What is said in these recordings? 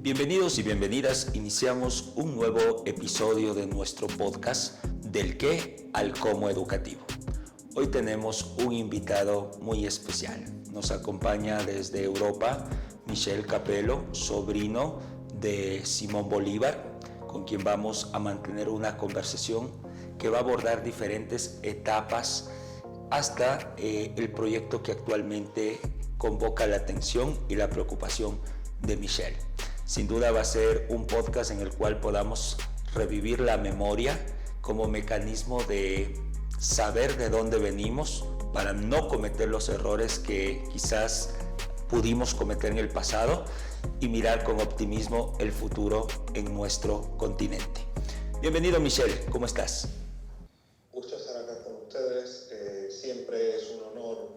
Bienvenidos y bienvenidas, iniciamos un nuevo episodio de nuestro podcast Del qué al cómo educativo. Hoy tenemos un invitado muy especial. Nos acompaña desde Europa Michel Capello, sobrino de Simón Bolívar, con quien vamos a mantener una conversación que va a abordar diferentes etapas hasta el proyecto que actualmente convoca la atención y la preocupación de Michel. Sin duda va a ser un podcast en el cual podamos revivir la memoria como mecanismo de saber de dónde venimos para no cometer los errores que quizás pudimos cometer en el pasado y mirar con optimismo el futuro en nuestro continente. Bienvenido, Michel, ¿cómo estás? Gusto estar acá con ustedes. Siempre es un honor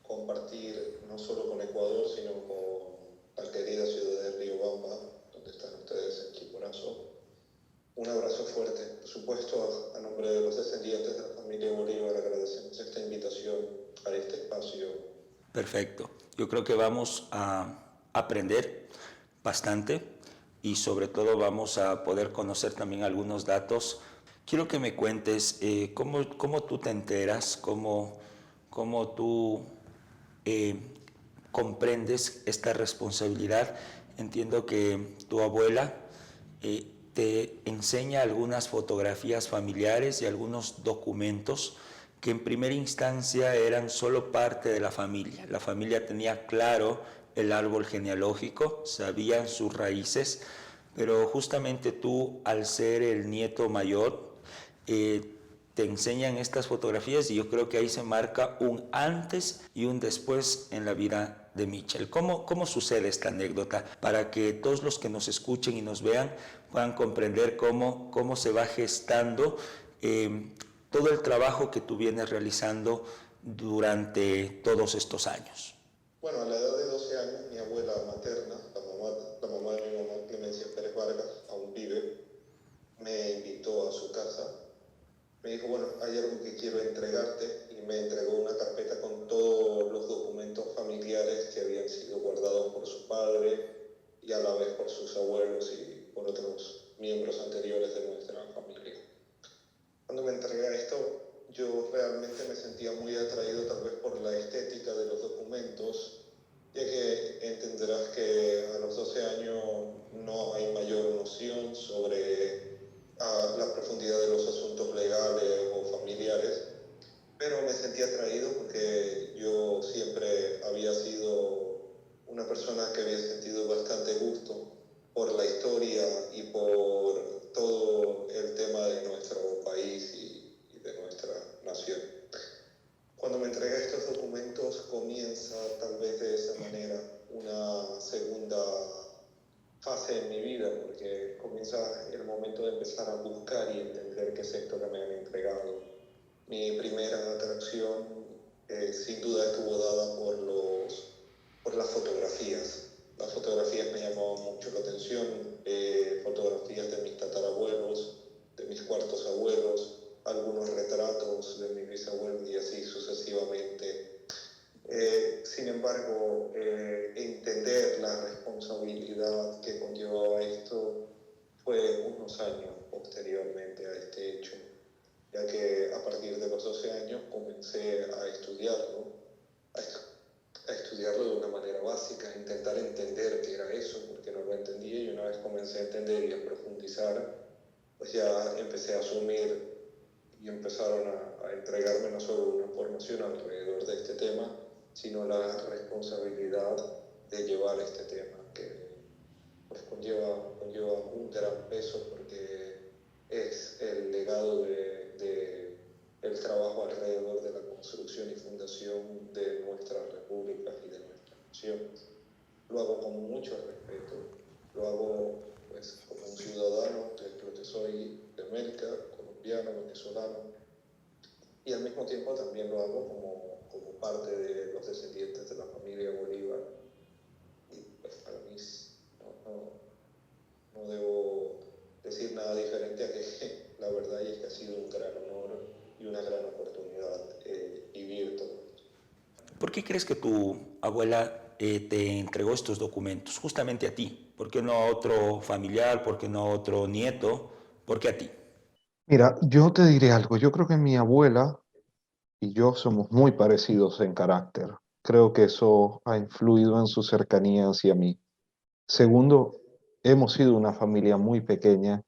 compartir no solo con Ecuador, sino con la querida ciudad de Riobamba, donde están ustedes en Chimborazo. Un abrazo fuerte. Por supuesto, a nombre de los descendientes de la familia Bolívar, agradecemos esta invitación a este espacio. Perfecto. Yo creo que vamos a aprender bastante y sobre todo vamos a poder conocer también algunos datos. Quiero que me cuentes cómo tú te enteras, cómo tú comprendes esta responsabilidad. Entiendo que tu abuela te enseña algunas fotografías familiares y algunos documentos que en primera instancia eran solo parte de la familia. La familia tenía claro el árbol genealógico, sabían sus raíces, pero justamente tú, al ser el nieto mayor, te enseñan estas fotografías y yo creo que ahí se marca un antes y un después en la vida de Michel. ¿Cómo sucede esta anécdota? Para que todos los que nos escuchen y nos vean puedan comprender cómo se va gestando todo el trabajo que tú vienes realizando durante todos estos años. Bueno, a la edad de 12 años, mi abuela materna, la mamá de mi mamá, Clemencia Pérez Vargas, aún vive, me invitó a su casa. Me dijo, bueno, hay algo que quiero entregarte, y me entregó una carpeta con todos los documentos familiares que habían sido guardados por su padre y a la vez por sus abuelos y por otros miembros anteriores de nuestra familia. Cuando me entregué esto, yo realmente me sentía muy atraído tal vez por la estética de los documentos, ya que entenderás que a los 12 años no hay mayor noción sobre la profundidad de los asuntos legales o familiares, pero me sentí atraído porque yo siempre había sido una persona que había sentido bastante gusto por la historia y por todo el tema de nuestro país y de nuestra nación. Cuando me entregué estos documentos comienza tal vez de esa manera una segunda fase en mi vida, porque comienza el momento de empezar a buscar y entender qué es esto que me han entregado. Mi primera atracción sin duda estuvo dada por las fotografías. Las fotografías me llamaban mucho la atención, fotografías de mis tatarabuelos, de mis cuartos abuelos, algunos retratos de mi bisabuelo y así sucesivamente. Sin embargo, entender la responsabilidad que conllevaba esto fue unos años posteriormente a este hecho, ya que a partir de los 12 años comencé a estudiarlo de una manera básica, a intentar entender qué era eso, porque no lo entendía, y una vez comencé a entender y a profundizar, pues ya empecé a asumir y empezaron a entregarme no solo una formación alrededor de este tema, sino la responsabilidad de llevar este tema, que pues conlleva un gran peso porque es el legado de el trabajo alrededor de la construcción y fundación de nuestras repúblicas y de nuestras naciones. Lo hago con mucho respeto, lo hago pues como un ciudadano de lo que soy, de América, colombiano, venezolano, y al mismo tiempo también lo hago como parte de los descendientes de la familia Bolívar. Y pues para mí no debo decir nada diferente a que la verdad es que ha sido un gran honor y una gran oportunidad vivir todo esto. qué crees que tu abuela te entregó estos documentos? Justamente a ti. ¿Por qué no a otro familiar? ¿Por qué no a otro nieto? ¿Por qué a ti? Mira, yo te diré algo. Yo creo que mi abuela y yo somos muy parecidos en carácter. Creo que eso ha influido en su cercanía hacia mí. Segundo, hemos sido una familia muy pequeña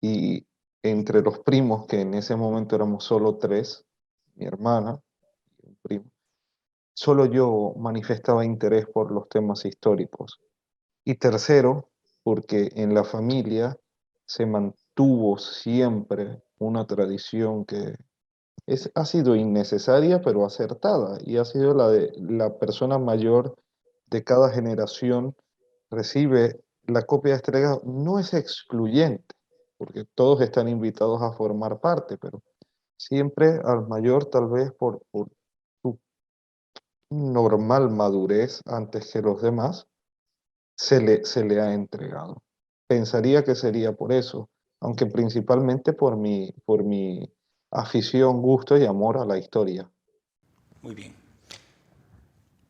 y entre los primos, que en ese momento éramos solo tres, mi hermana y un primo, solo yo manifestaba interés por los temas históricos. Y tercero, porque en la familia se mantuvo siempre una tradición que ha sido innecesaria pero acertada y ha sido la de la persona mayor de cada generación recibe la copia de este legado. No es excluyente, porque todos están invitados a formar parte, pero siempre al mayor tal vez por su normal madurez antes que los demás, se le ha entregado. Pensaría que sería por eso, aunque principalmente por mi afición, gusto y amor a la historia. Muy bien.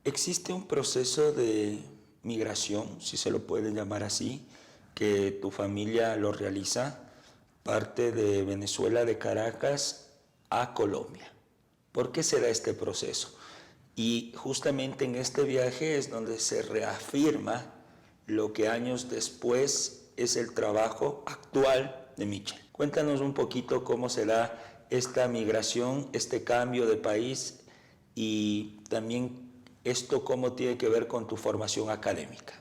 ¿Existe un proceso de migración, si se lo puede llamar así, que tu familia lo realiza, parte de Venezuela, de Caracas, a Colombia? ¿Por qué se da este proceso? Y justamente en este viaje es donde se reafirma lo que años después es el trabajo actual de Mitchell. Cuéntanos un poquito cómo se da esta migración, este cambio de país y también esto cómo tiene que ver con tu formación académica.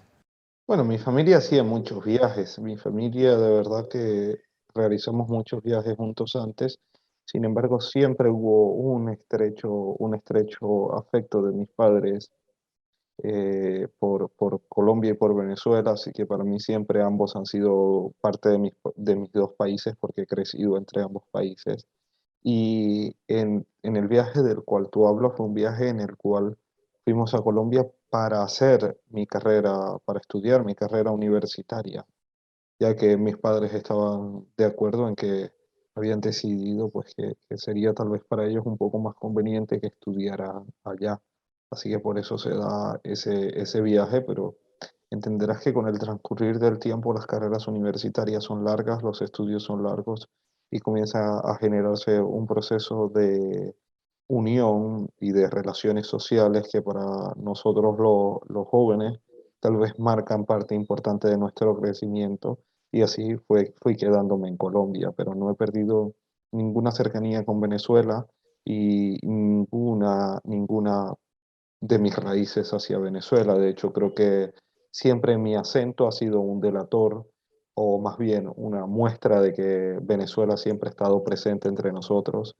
Bueno, mi familia hacía muchos viajes. Mi familia de verdad que realizamos muchos viajes juntos antes. Sin embargo, siempre hubo un estrecho afecto de mis padres por Colombia y por Venezuela, así que para mí siempre ambos han sido parte de mis dos países porque he crecido entre ambos países. Y en el viaje del cual tú hablas fue un viaje en el cual fuimos a Colombia para hacer mi carrera, para estudiar mi carrera universitaria, ya que mis padres estaban de acuerdo en que habían decidido pues que sería tal vez para ellos un poco más conveniente que estudiara allá. Así que por eso se da ese viaje, pero entenderás que con el transcurrir del tiempo las carreras universitarias son largas, los estudios son largos y comienza a generarse un proceso de unión y de relaciones sociales que para nosotros los jóvenes tal vez marcan parte importante de nuestro crecimiento y así fui quedándome en Colombia, pero no he perdido ninguna cercanía con Venezuela y ninguna de mis raíces hacia Venezuela. De hecho, creo que siempre mi acento ha sido un delator o más bien una muestra de que Venezuela siempre ha estado presente entre nosotros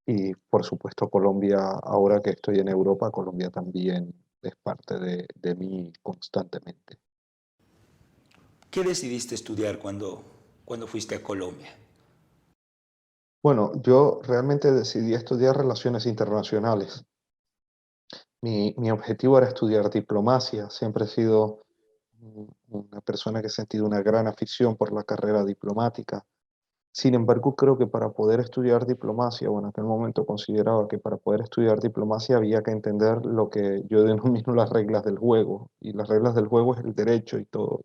y por supuesto Colombia, ahora que estoy en Europa, Colombia también es parte de mí constantemente. ¿Qué decidiste estudiar cuando fuiste a Colombia? Bueno, yo realmente decidí estudiar relaciones internacionales. Mi objetivo era estudiar diplomacia. Siempre he sido una persona que ha sentido una gran afición por la carrera diplomática. Sin embargo, creo que para poder estudiar diplomacia, o en aquel momento consideraba que para poder estudiar diplomacia había que entender lo que yo denomino las reglas del juego. Y las reglas del juego es el derecho y todo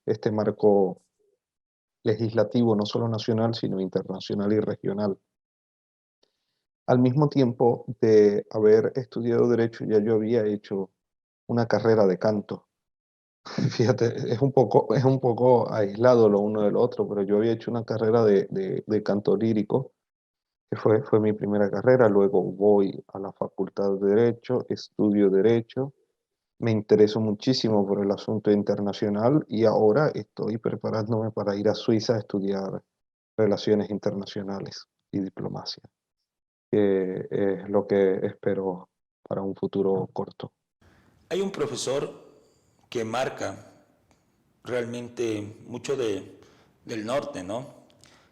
este marco legislativo, no solo nacional, sino internacional y regional. Al mismo tiempo de haber estudiado derecho, ya yo había hecho una carrera de canto. Fíjate, es un poco aislado lo uno del otro, pero yo había hecho una carrera de canto lírico, que fue mi primera carrera. Luego voy a la Facultad de Derecho, estudio Derecho, me intereso muchísimo por el asunto internacional y ahora estoy preparándome para ir a Suiza a estudiar Relaciones Internacionales y Diplomacia, que es lo que espero para un futuro corto. Hay un profesor que marca realmente mucho del norte, ¿no?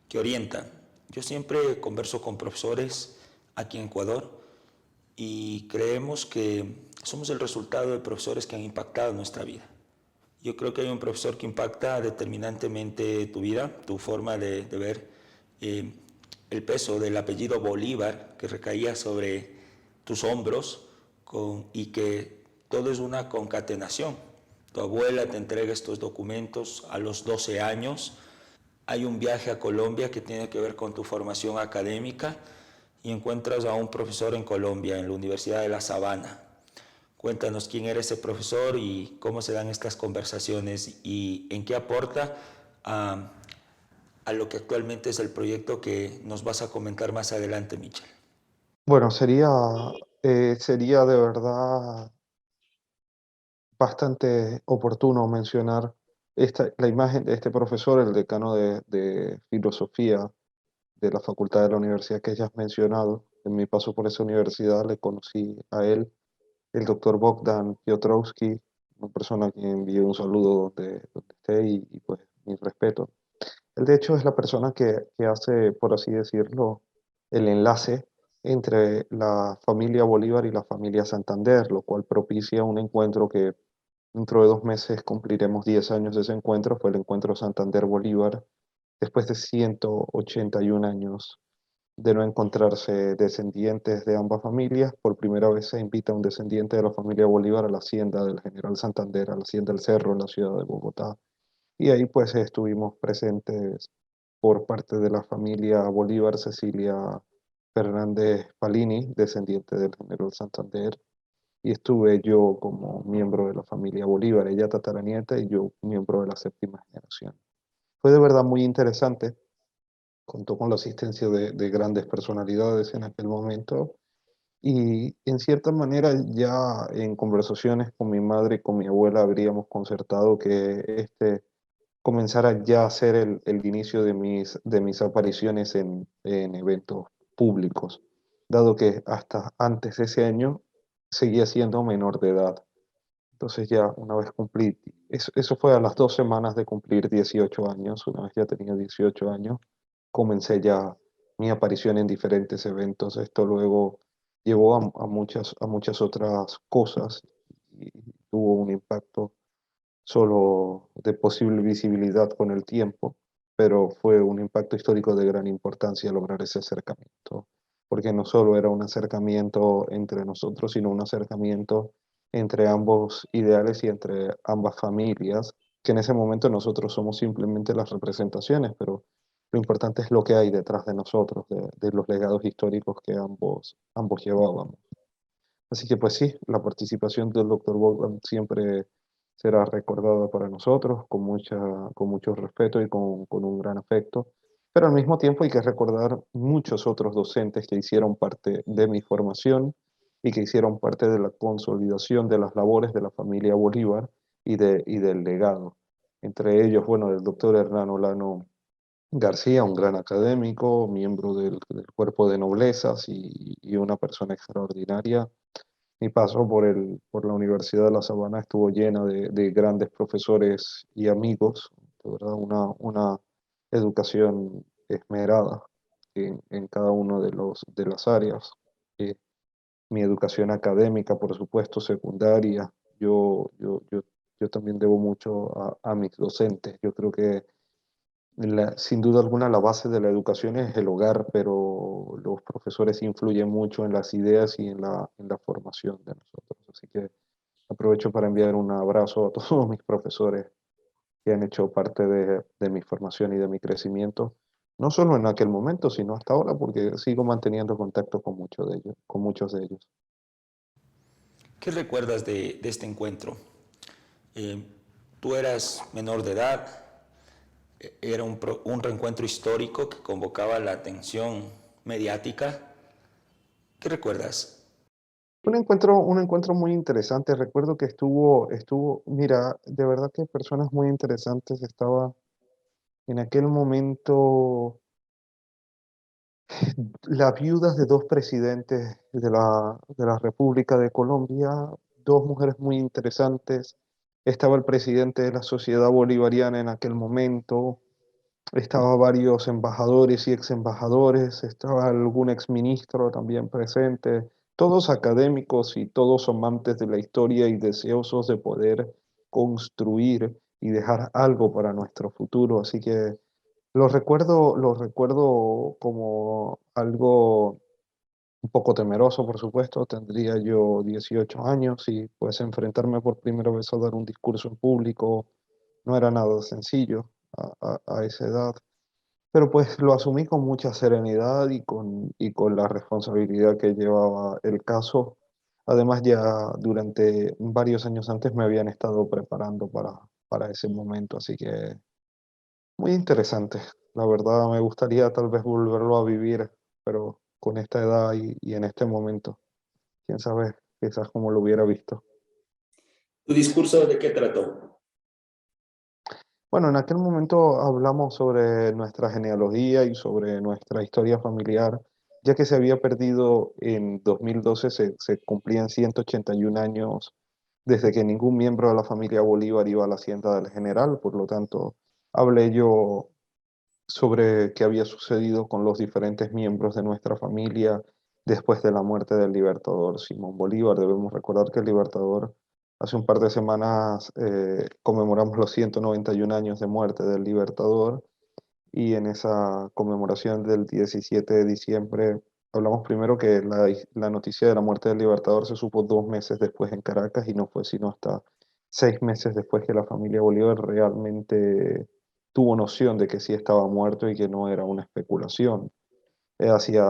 Que orienta. Yo siempre converso con profesores aquí en Ecuador y creemos que somos el resultado de profesores que han impactado nuestra vida. Yo creo que hay un profesor que impacta determinantemente tu vida, tu forma de ver eh, el peso del apellido Bolívar que recaía sobre tus hombros, y que todo es una concatenación. Tu abuela te entrega estos documentos a los 12 años, hay un viaje a Colombia que tiene que ver con tu formación académica y encuentras a un profesor en Colombia, en la Universidad de La Sabana. Cuéntanos quién era ese profesor y cómo se dan estas conversaciones y en qué aporta a lo que actualmente es el proyecto que nos vas a comentar más adelante, Michel. Bueno, sería de verdad bastante oportuno mencionar la imagen de este profesor, el decano de filosofía de la facultad de la universidad que ya has mencionado. En mi paso por esa universidad le conocí a él, el doctor Bogdan Piotrowski, una persona a quien envío un saludo donde esté y pues mi respeto. Él de hecho es la persona que hace, por así decirlo, el enlace entre la familia Bolívar y la familia Santander, lo cual propicia un encuentro que dentro de 2 meses cumpliremos 10 años de ese encuentro. Fue el encuentro Santander-Bolívar, después de 181 años de no encontrarse descendientes de ambas familias. Por primera vez se invita a un descendiente de la familia Bolívar a la hacienda del general Santander, a la hacienda del Cerro, en la ciudad de Bogotá. Y ahí pues estuvimos presentes por parte de la familia Bolívar, Cecilia Fernández Palini, descendiente del general Santander, y estuve yo como miembro de la familia Bolívar, ella tataranieta y yo miembro de la séptima generación. Fue de verdad muy interesante, contó con la asistencia de grandes personalidades en aquel momento y en cierta manera ya en conversaciones con mi madre y con mi abuela habríamos concertado que comenzara ya a ser el inicio de mis apariciones en eventos públicos, dado que hasta antes de ese año seguía siendo menor de edad. Entonces ya una vez cumplí, eso fue a las 2 semanas de cumplir 18 años, una vez ya tenía 18 años, comencé ya mi aparición en diferentes eventos. Esto luego llevó a muchas otras cosas y tuvo un impacto solo de posible visibilidad con el tiempo, pero fue un impacto histórico de gran importancia lograr ese acercamiento, porque no solo era un acercamiento entre nosotros, sino un acercamiento entre ambos ideales y entre ambas familias, que en ese momento nosotros somos simplemente las representaciones, pero lo importante es lo que hay detrás de nosotros, de los legados históricos que ambos llevábamos. Así que pues sí, la participación del Dr. Bogdan siempre será recordada para nosotros con mucho respeto y con un gran afecto, pero al mismo tiempo hay que recordar muchos otros docentes que hicieron parte de mi formación y que hicieron parte de la consolidación de las labores de la familia Bolívar y del legado. Entre ellos, bueno, el doctor Hernán Olano García, un gran académico, miembro del cuerpo de noblezas y una persona extraordinaria. Mi paso por la Universidad de La Sabana estuvo llena de grandes profesores y amigos, de verdad, una educación esmerada en cada uno de las áreas. Eh, Mi educación académica, por supuesto, secundaria, yo también debo mucho a mis docentes. Yo creo que sin duda alguna, la base de la educación es el hogar, pero los profesores influyen mucho en las ideas y en la formación de nosotros. Así que aprovecho para enviar un abrazo a todos mis profesores que han hecho parte de mi formación y de mi crecimiento, no solo en aquel momento, sino hasta ahora, porque sigo manteniendo contacto con muchos de ellos, con muchos de ellos. ¿Qué recuerdas de este encuentro? Eh, Tú eras menor de edad, era un reencuentro histórico que convocaba la atención mediática. ¿Qué recuerdas? Un encuentro muy interesante. Recuerdo que mira, de verdad que personas muy interesantes. Estaba en aquel momento las viudas de dos presidentes de la República de Colombia, dos mujeres muy interesantes. Estaba el presidente de la Sociedad Bolivariana en aquel momento, estaba varios embajadores y ex embajadores, estaba algún exministro también presente, todos académicos y todos amantes de la historia y deseosos de poder construir y dejar algo para nuestro futuro. Así que lo recuerdo como algo un poco temeroso, por supuesto. Tendría yo 18 años y pues enfrentarme por primera vez a dar un discurso en público no era nada sencillo a esa edad. Pero pues lo asumí con mucha serenidad y con la responsabilidad que llevaba el caso. Además, ya durante varios años antes me habían estado preparando para ese momento, así que muy interesante. La verdad me gustaría tal vez volverlo a vivir, pero con esta edad y en este momento, quién sabe, quizás como lo hubiera visto. ¿Tu discurso de qué trató? Bueno, en aquel momento hablamos sobre nuestra genealogía y sobre nuestra historia familiar, ya que se había perdido en 2012, se cumplían 181 años desde que ningún miembro de la familia Bolívar iba a la hacienda del general, por lo tanto, hablé yo sobre qué había sucedido con los diferentes miembros de nuestra familia después de la muerte del libertador Simón Bolívar. Debemos recordar que el libertador, hace un par de semanas conmemoramos los 191 años de muerte del libertador, y en esa conmemoración del 17 de diciembre hablamos primero que la noticia de la muerte del libertador se supo 2 meses después en Caracas, y no fue sino hasta 6 meses después que la familia Bolívar realmente tuvo noción de que sí estaba muerto y que no era una especulación. Hacia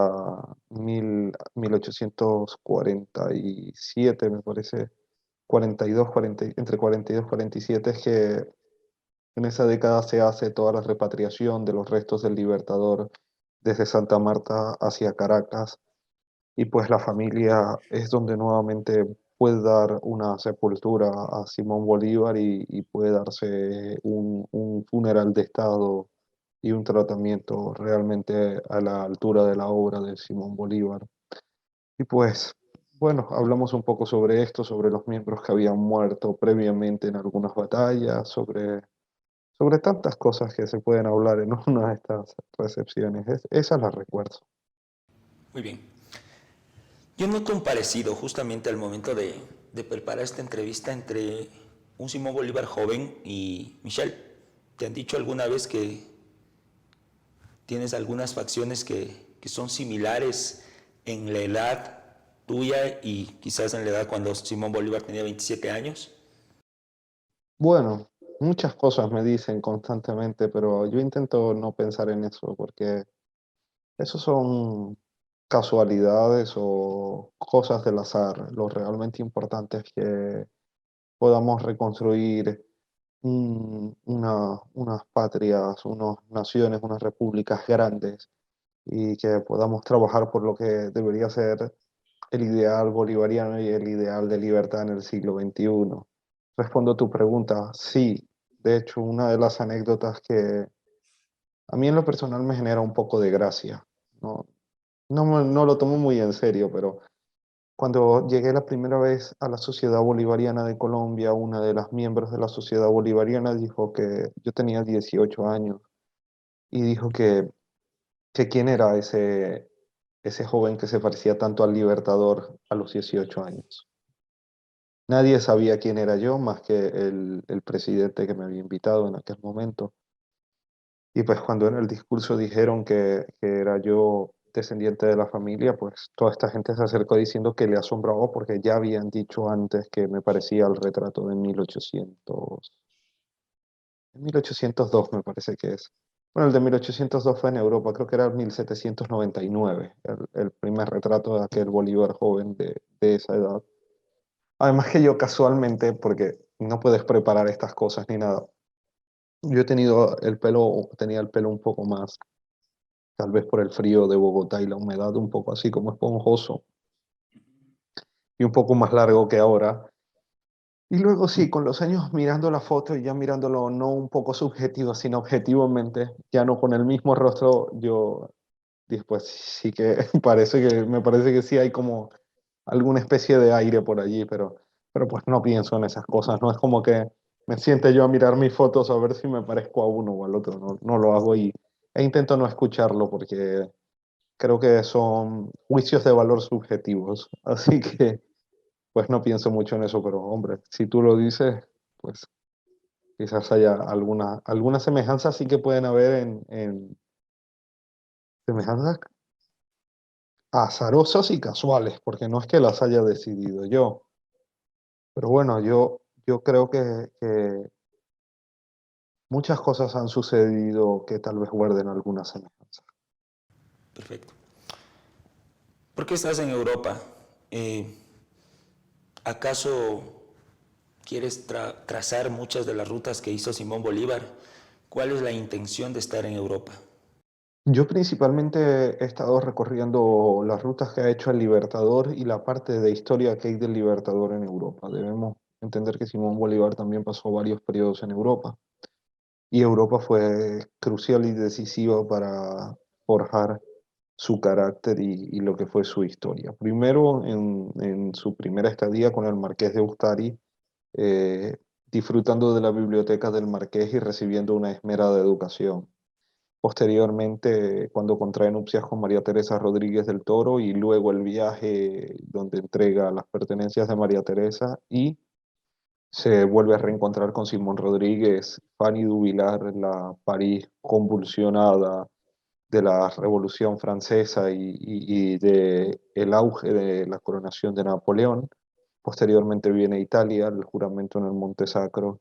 1847, me parece, 42, 40, entre 42 y 47, es que en esa década se hace toda la repatriación de los restos del Libertador desde Santa Marta hacia Caracas, y pues la familia es donde nuevamente puede dar una sepultura a Simón Bolívar y puede darse un funeral de Estado y un tratamiento realmente a la altura de la obra de Simón Bolívar. Y pues, bueno, hablamos un poco sobre esto, sobre los miembros que habían muerto previamente en algunas batallas, sobre tantas cosas que se pueden hablar en una de estas recepciones. Esas las recuerdo. Muy bien. Yo noto un parecido justamente al momento de preparar esta entrevista entre un Simón Bolívar joven y Michelle. ¿Te han dicho alguna vez que tienes algunas facciones que son similares en la edad tuya y quizás en la edad cuando Simón Bolívar tenía 27 años? Bueno, muchas cosas me dicen constantemente, pero yo intento no pensar en eso porque eso son casualidades o cosas del azar. Lo realmente importante es que podamos reconstruir unas patrias, unas naciones, unas repúblicas grandes, y que podamos trabajar por lo que debería ser el ideal bolivariano y el ideal de libertad en el siglo XXI. Respondo a tu pregunta, sí. De hecho, una de las anécdotas que a mí en lo personal me genera un poco de gracia, no, no lo tomo muy en serio, pero cuando llegué la primera vez a la Sociedad Bolivariana de Colombia, una de las miembros de la Sociedad Bolivariana dijo que yo tenía 18 años, y dijo que quién era ese joven que se parecía tanto al Libertador a los 18 años. Nadie sabía quién era yo más que el presidente que me había invitado en aquel momento. Y pues cuando en el discurso dijeron que era yo descendiente de la familia, pues toda esta gente se acercó diciendo que le asombraba porque ya habían dicho antes que me parecía al retrato de 1802, me parece que es. Bueno, el de 1802 fue en Europa, creo que era 1799, el primer retrato de aquel Bolívar joven de esa edad. Además que yo casualmente, porque no puedes preparar estas cosas ni nada, yo he tenido tenía el pelo un poco más, tal vez por el frío de Bogotá y la humedad, un poco así como esponjoso y un poco más largo que ahora. Y luego sí, con los años mirando la foto y ya mirándolo no un poco subjetivo, sino objetivamente, ya no con el mismo rostro, yo después sí que me parece que sí hay como alguna especie de aire por allí, pero pues no pienso en esas cosas, no es como que me siente yo a mirar mis fotos a ver si me parezco a uno o al otro, no lo hago, e intento no escucharlo porque creo que son juicios de valor subjetivos, así que pues no pienso mucho en eso, pero hombre, si tú lo dices, pues quizás haya alguna semejanza sí que pueden haber en semejanzas azarosas y casuales, porque no es que las haya decidido yo, pero bueno, yo creo que muchas cosas han sucedido que tal vez guarden alguna semejanza. Perfecto. ¿Por qué estás en Europa? Eh, ¿Acaso quieres trazar muchas de las rutas que hizo Simón Bolívar? ¿Cuál es la intención de estar en Europa? Yo principalmente he estado recorriendo las rutas que ha hecho el Libertador y la parte de historia que hay del Libertador en Europa. Debemos entender que Simón Bolívar también pasó varios periodos en Europa y Europa fue crucial y decisiva para forjar su carácter y lo que fue su historia. Primero, en su primera estadía con el Marqués de Ustari, eh, disfrutando de la biblioteca del Marqués y recibiendo una esmerada educación. Posteriormente, cuando contrae nupcias con María Teresa Rodríguez del Toro y luego el viaje donde entrega las pertenencias de María Teresa y se vuelve a reencontrar con Simón Rodríguez, Fanny Duvilar, la París convulsionada de la Revolución Francesa y de el auge de la coronación de Napoleón. Posteriormente viene Italia, el juramento en el Monte Sacro.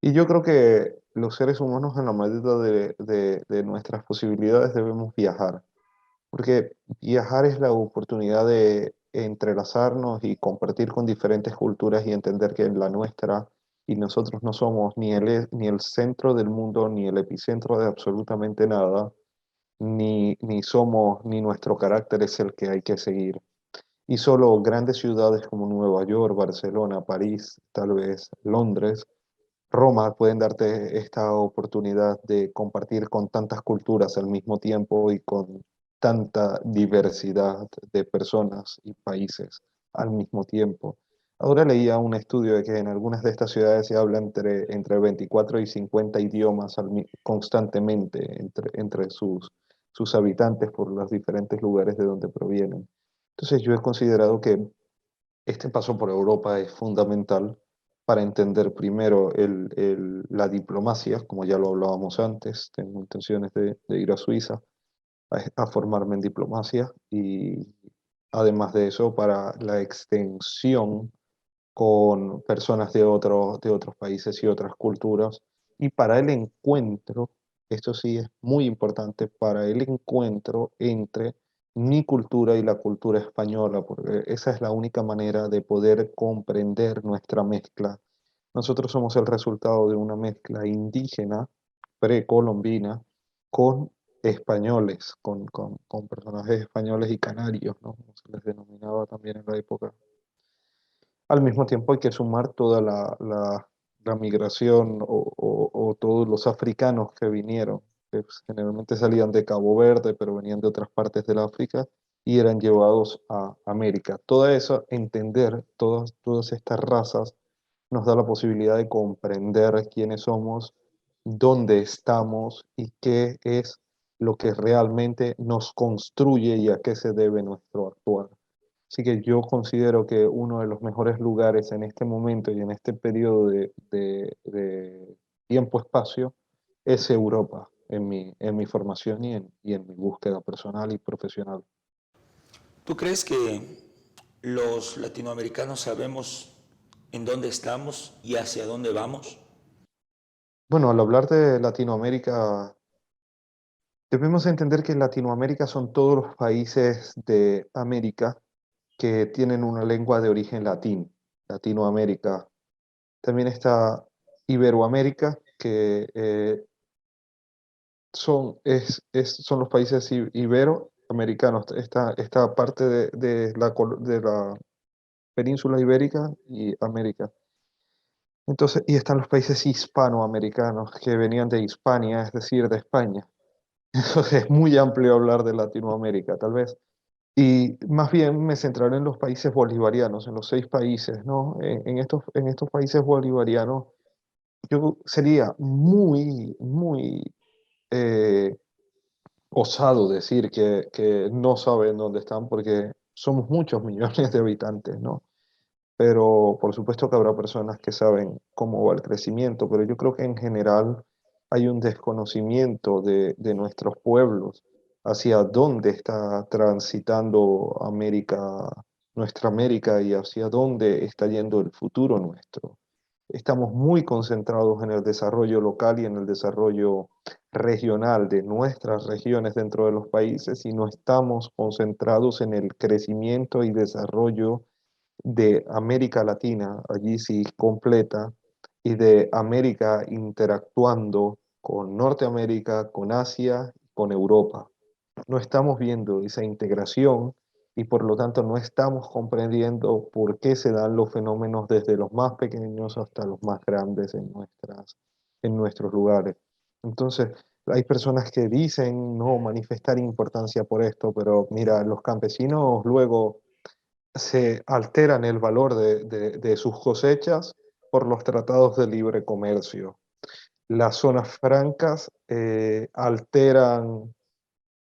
Y yo creo que los seres humanos en la medida de nuestras posibilidades debemos viajar, porque viajar es la oportunidad de entrelazarnos y compartir con diferentes culturas y entender que la nuestra y nosotros no somos ni el centro del mundo ni el epicentro de absolutamente nada, ni somos, ni nuestro carácter es el que hay que seguir. Y solo grandes ciudades como Nueva York, Barcelona, París, tal vez Londres, Roma pueden darte esta oportunidad de compartir con tantas culturas al mismo tiempo y con tanta diversidad de personas y países al mismo tiempo. Ahora leía un estudio de que en algunas de estas ciudades se habla entre 24 y 50 idiomas constantemente entre sus habitantes por los diferentes lugares de donde provienen. Entonces yo he considerado que este paso por Europa es fundamental para entender primero la diplomacia, como ya lo hablábamos antes. Tengo intenciones de ir a Suiza a formarme en diplomacia y además de eso para la extensión con personas de otros países y otras culturas y para el encuentro, esto sí es muy importante, para el encuentro entre mi cultura y la cultura española, porque esa es la única manera de poder comprender nuestra mezcla. Nosotros somos el resultado de una mezcla indígena, precolombina, con españoles, con personajes españoles y canarios, ¿no? Como se les denominaba también en la época. Al mismo tiempo hay que sumar toda la migración o todos los africanos que vinieron, que pues, generalmente salían de Cabo Verde, pero venían de otras partes del África y eran llevados a América. Todo eso, entender todas estas razas, nos da la posibilidad de comprender quiénes somos, dónde estamos y qué es lo que realmente nos construye y a qué se debe nuestro actuar. Así que yo considero que uno de los mejores lugares en este momento y en este periodo de tiempo-espacio es Europa en mi formación y en mi búsqueda personal y profesional. ¿Tú crees que los latinoamericanos sabemos en dónde estamos y hacia dónde vamos? Bueno, al hablar de Latinoamérica, debemos entender que Latinoamérica son todos los países de América que tienen una lengua de origen latín, Latinoamérica. También está Iberoamérica, que son los países iberoamericanos, esta parte de la península ibérica y América. Entonces, y están los países hispanoamericanos que venían de Hispania, es decir, de España. Entonces, es muy amplio hablar de Latinoamérica, tal vez. Y más bien me centraré en los países bolivarianos, en los 6 países, ¿no? En estos países bolivarianos, yo sería muy eh, osado decir que no saben dónde están porque somos muchos millones de habitantes, ¿no? Pero por supuesto que habrá personas que saben cómo va el crecimiento, pero yo creo que en general hay un desconocimiento de nuestros pueblos hacia dónde está transitando nuestra América y hacia dónde está yendo el futuro nuestro. Estamos muy concentrados en el desarrollo local y en el desarrollo regional de nuestras regiones dentro de los países y no estamos concentrados en el crecimiento y desarrollo de América Latina, allí sí completa, y de América interactuando con Norteamérica, con Asia, con Europa. No estamos viendo esa integración y por lo tanto no estamos comprendiendo por qué se dan los fenómenos desde los más pequeños hasta los más grandes en nuestros lugares. Entonces, hay personas que dicen no manifestar importancia por esto, pero mira, los campesinos luego se alteran el valor de sus cosechas por los tratados de libre comercio. Las zonas francas alteran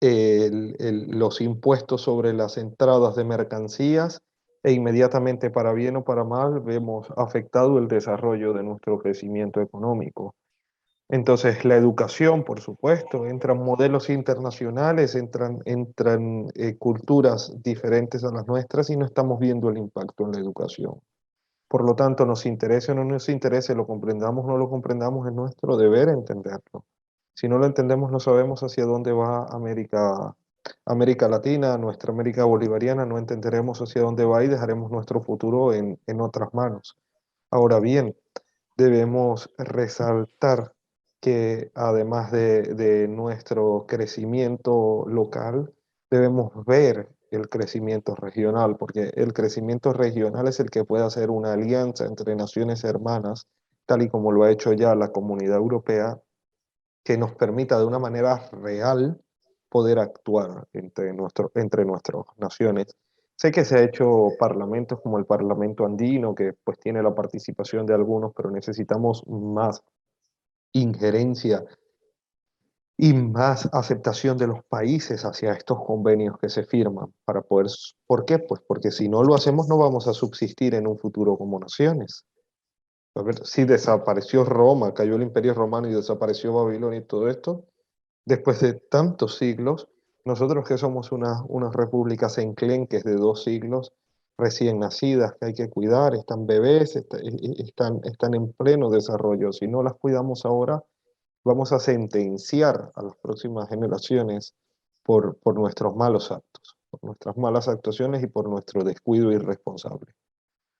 los impuestos sobre las entradas de mercancías e inmediatamente, para bien o para mal, vemos afectado el desarrollo de nuestro crecimiento económico. Entonces, la educación, por supuesto, entran modelos internacionales, entran culturas diferentes a las nuestras y no estamos viendo el impacto en la educación. Por lo tanto, nos interese o no nos interese, lo comprendamos o no lo comprendamos, es nuestro deber entenderlo. Si no lo entendemos, no sabemos hacia dónde va América Latina, nuestra América bolivariana, no entenderemos hacia dónde va y dejaremos nuestro futuro en otras manos. Ahora bien, debemos resaltar que además de nuestro crecimiento local, debemos ver el crecimiento regional, porque el crecimiento regional es el que puede hacer una alianza entre naciones hermanas, tal y como lo ha hecho ya la Comunidad Europea, que nos permita de una manera real poder actuar entre nuestras naciones. Sé que se ha hecho parlamentos como el Parlamento Andino, que pues tiene la participación de algunos, pero necesitamos más injerencia y más aceptación de los países hacia estos convenios que se firman para poder, ¿por qué? Pues porque si no lo hacemos no vamos a subsistir en un futuro como naciones. A ver, si desapareció Roma, cayó el Imperio Romano y desapareció Babilonia y todo esto, después de tantos siglos, nosotros que somos unas repúblicas enclenques de 2 siglos, recién nacidas, que hay que cuidar, están bebés, están en pleno desarrollo. Si no las cuidamos ahora, vamos a sentenciar a las próximas generaciones por nuestros malos actos, por nuestras malas actuaciones y por nuestro descuido irresponsable.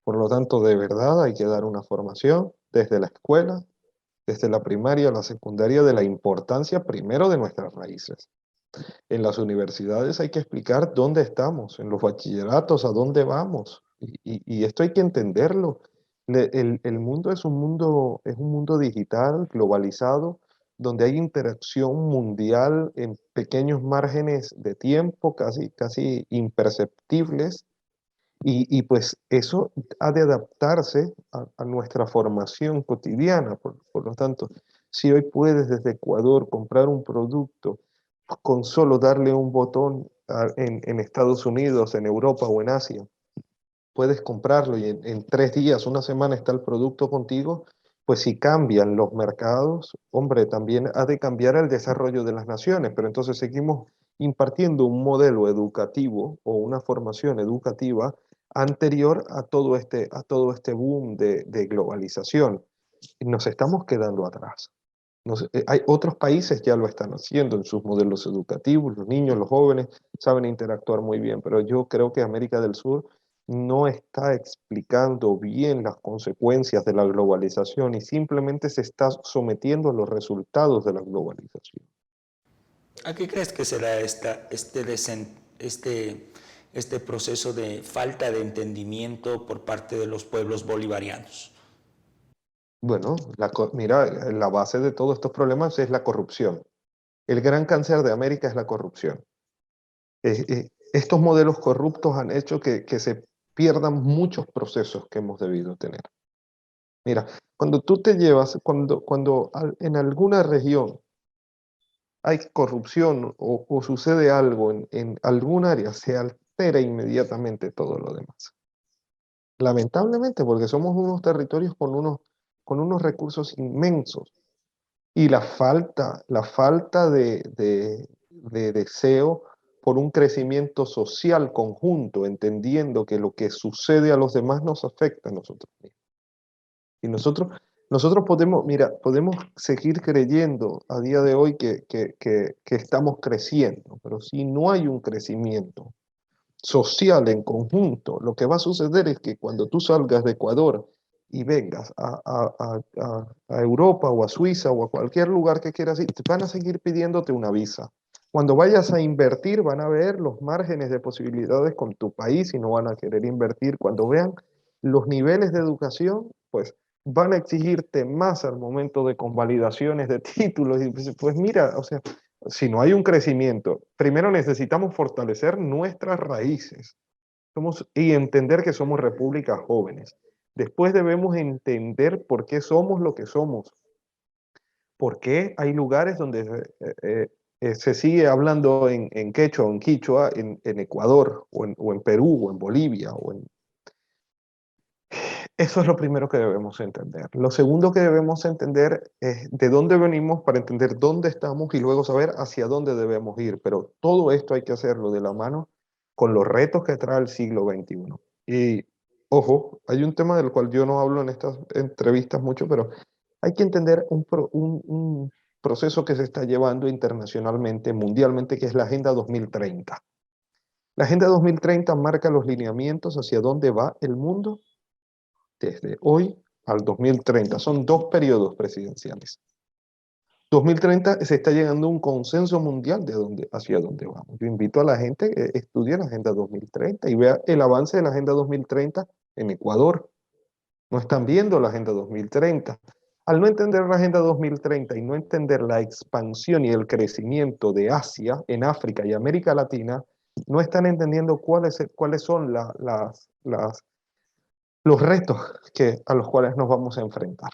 Por lo tanto, de verdad hay que dar una formación desde la escuela, desde la primaria a la secundaria, de la importancia primero de nuestras raíces. En las universidades hay que explicar dónde estamos, en los bachilleratos a dónde vamos. Y esto hay que entenderlo. El mundo es un mundo digital, globalizado, donde hay interacción mundial en pequeños márgenes de tiempo, casi imperceptibles, y pues eso ha de adaptarse a nuestra formación cotidiana. Por lo tanto, si hoy puedes desde Ecuador comprar un producto con solo darle un botón en Estados Unidos, en Europa o en Asia, puedes comprarlo y en 3 días, una semana está el producto contigo, pues si cambian los mercados, hombre, también ha de cambiar el desarrollo de las naciones, pero entonces seguimos impartiendo un modelo educativo o una formación educativa anterior a todo este boom de globalización. Nos estamos quedando atrás. Hay otros países ya lo están haciendo en sus modelos educativos, los niños, los jóvenes saben interactuar muy bien, pero yo creo que América del Sur no está explicando bien las consecuencias de la globalización y simplemente se está sometiendo a los resultados de la globalización. ¿A qué crees que será este proceso de falta de entendimiento por parte de los pueblos bolivarianos? Bueno, mira, la base de todos estos problemas es la corrupción. El gran cáncer de América es la corrupción. Estos modelos corruptos han hecho que se pierdan muchos procesos que hemos debido tener. Mira, cuando tú te llevas, en alguna región hay corrupción o sucede algo en algún área, se altera inmediatamente todo lo demás. Lamentablemente, porque somos unos territorios con unos recursos inmensos y la falta de deseo por un crecimiento social conjunto, entendiendo que lo que sucede a los demás nos afecta a nosotros mismos. Y nosotros podemos, mira, podemos seguir creyendo a día de hoy que estamos creciendo, pero si no hay un crecimiento social en conjunto, lo que va a suceder es que cuando tú salgas de Ecuador y vengas a Europa o a Suiza o a cualquier lugar que quieras ir, te van a seguir pidiéndote una visa. Cuando vayas a invertir, van a ver los márgenes de posibilidades con tu país y no van a querer invertir. Cuando vean los niveles de educación, pues van a exigirte más al momento de convalidaciones de títulos. Y pues mira, o sea, si no hay un crecimiento, primero necesitamos fortalecer nuestras raíces y entender que somos repúblicas jóvenes. Después debemos entender por qué somos lo que somos, por qué hay lugares donde se sigue hablando en quechua o en quichua, en Ecuador o en Perú o en Bolivia Eso es lo primero que debemos entender. Lo segundo que debemos entender es de dónde venimos para entender dónde estamos y luego saber hacia dónde debemos ir. Pero todo esto hay que hacerlo de la mano con los retos que trae el siglo XXI. Y ojo, hay un tema del cual yo no hablo en estas entrevistas mucho, pero hay que entender un proceso que se está llevando internacionalmente, mundialmente, que es la Agenda 2030. La Agenda 2030 marca los lineamientos hacia dónde va el mundo desde hoy al 2030. Son 2 periodos presidenciales. 2030 se está llegando a un consenso mundial hacia dónde vamos. Yo invito a la gente que estudie la Agenda 2030 y vea el avance de la Agenda 2030 en Ecuador. No están viendo la Agenda 2030. Al no entender la Agenda 2030 y no entender la expansión y el crecimiento de Asia en África y América Latina, no están entendiendo cuáles son los retos a los cuales nos vamos a enfrentar.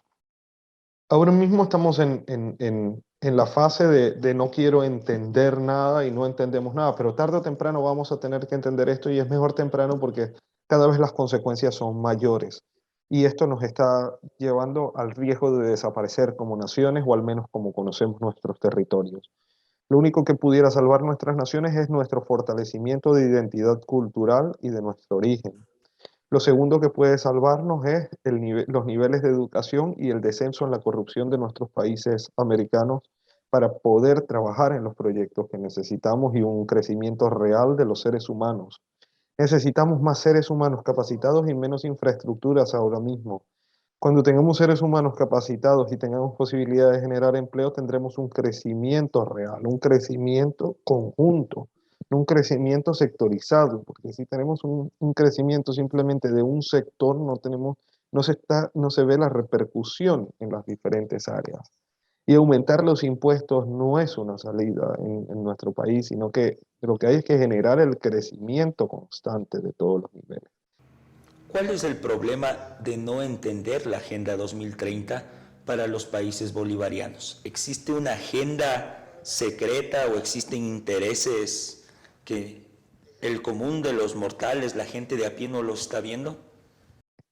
Ahora mismo estamos en la fase de no quiero entender nada y no entendemos nada, pero tarde o temprano vamos a tener que entender esto y es mejor temprano porque cada vez las consecuencias son mayores. Y esto nos está llevando al riesgo de desaparecer como naciones o al menos como conocemos nuestros territorios. Lo único que pudiera salvar nuestras naciones es nuestro fortalecimiento de identidad cultural y de nuestro origen. Lo segundo que puede salvarnos es los niveles de educación y el descenso en la corrupción de nuestros países americanos para poder trabajar en los proyectos que necesitamos y un crecimiento real de los seres humanos. Necesitamos más seres humanos capacitados y menos infraestructuras ahora mismo. Cuando tengamos seres humanos capacitados y tengamos posibilidad de generar empleo, tendremos un crecimiento real, un crecimiento conjunto, no un crecimiento sectorizado, porque si tenemos un crecimiento simplemente de un sector, no se ve la repercusión en las diferentes áreas. Y aumentar los impuestos no es una salida en nuestro país, sino que lo que hay es que generar el crecimiento constante de todos los niveles. ¿Cuál es el problema de no entender la Agenda 2030 para los países bolivarianos? ¿Existe una agenda secreta o existen intereses que el común de los mortales, la gente de a pie, no lo está viendo?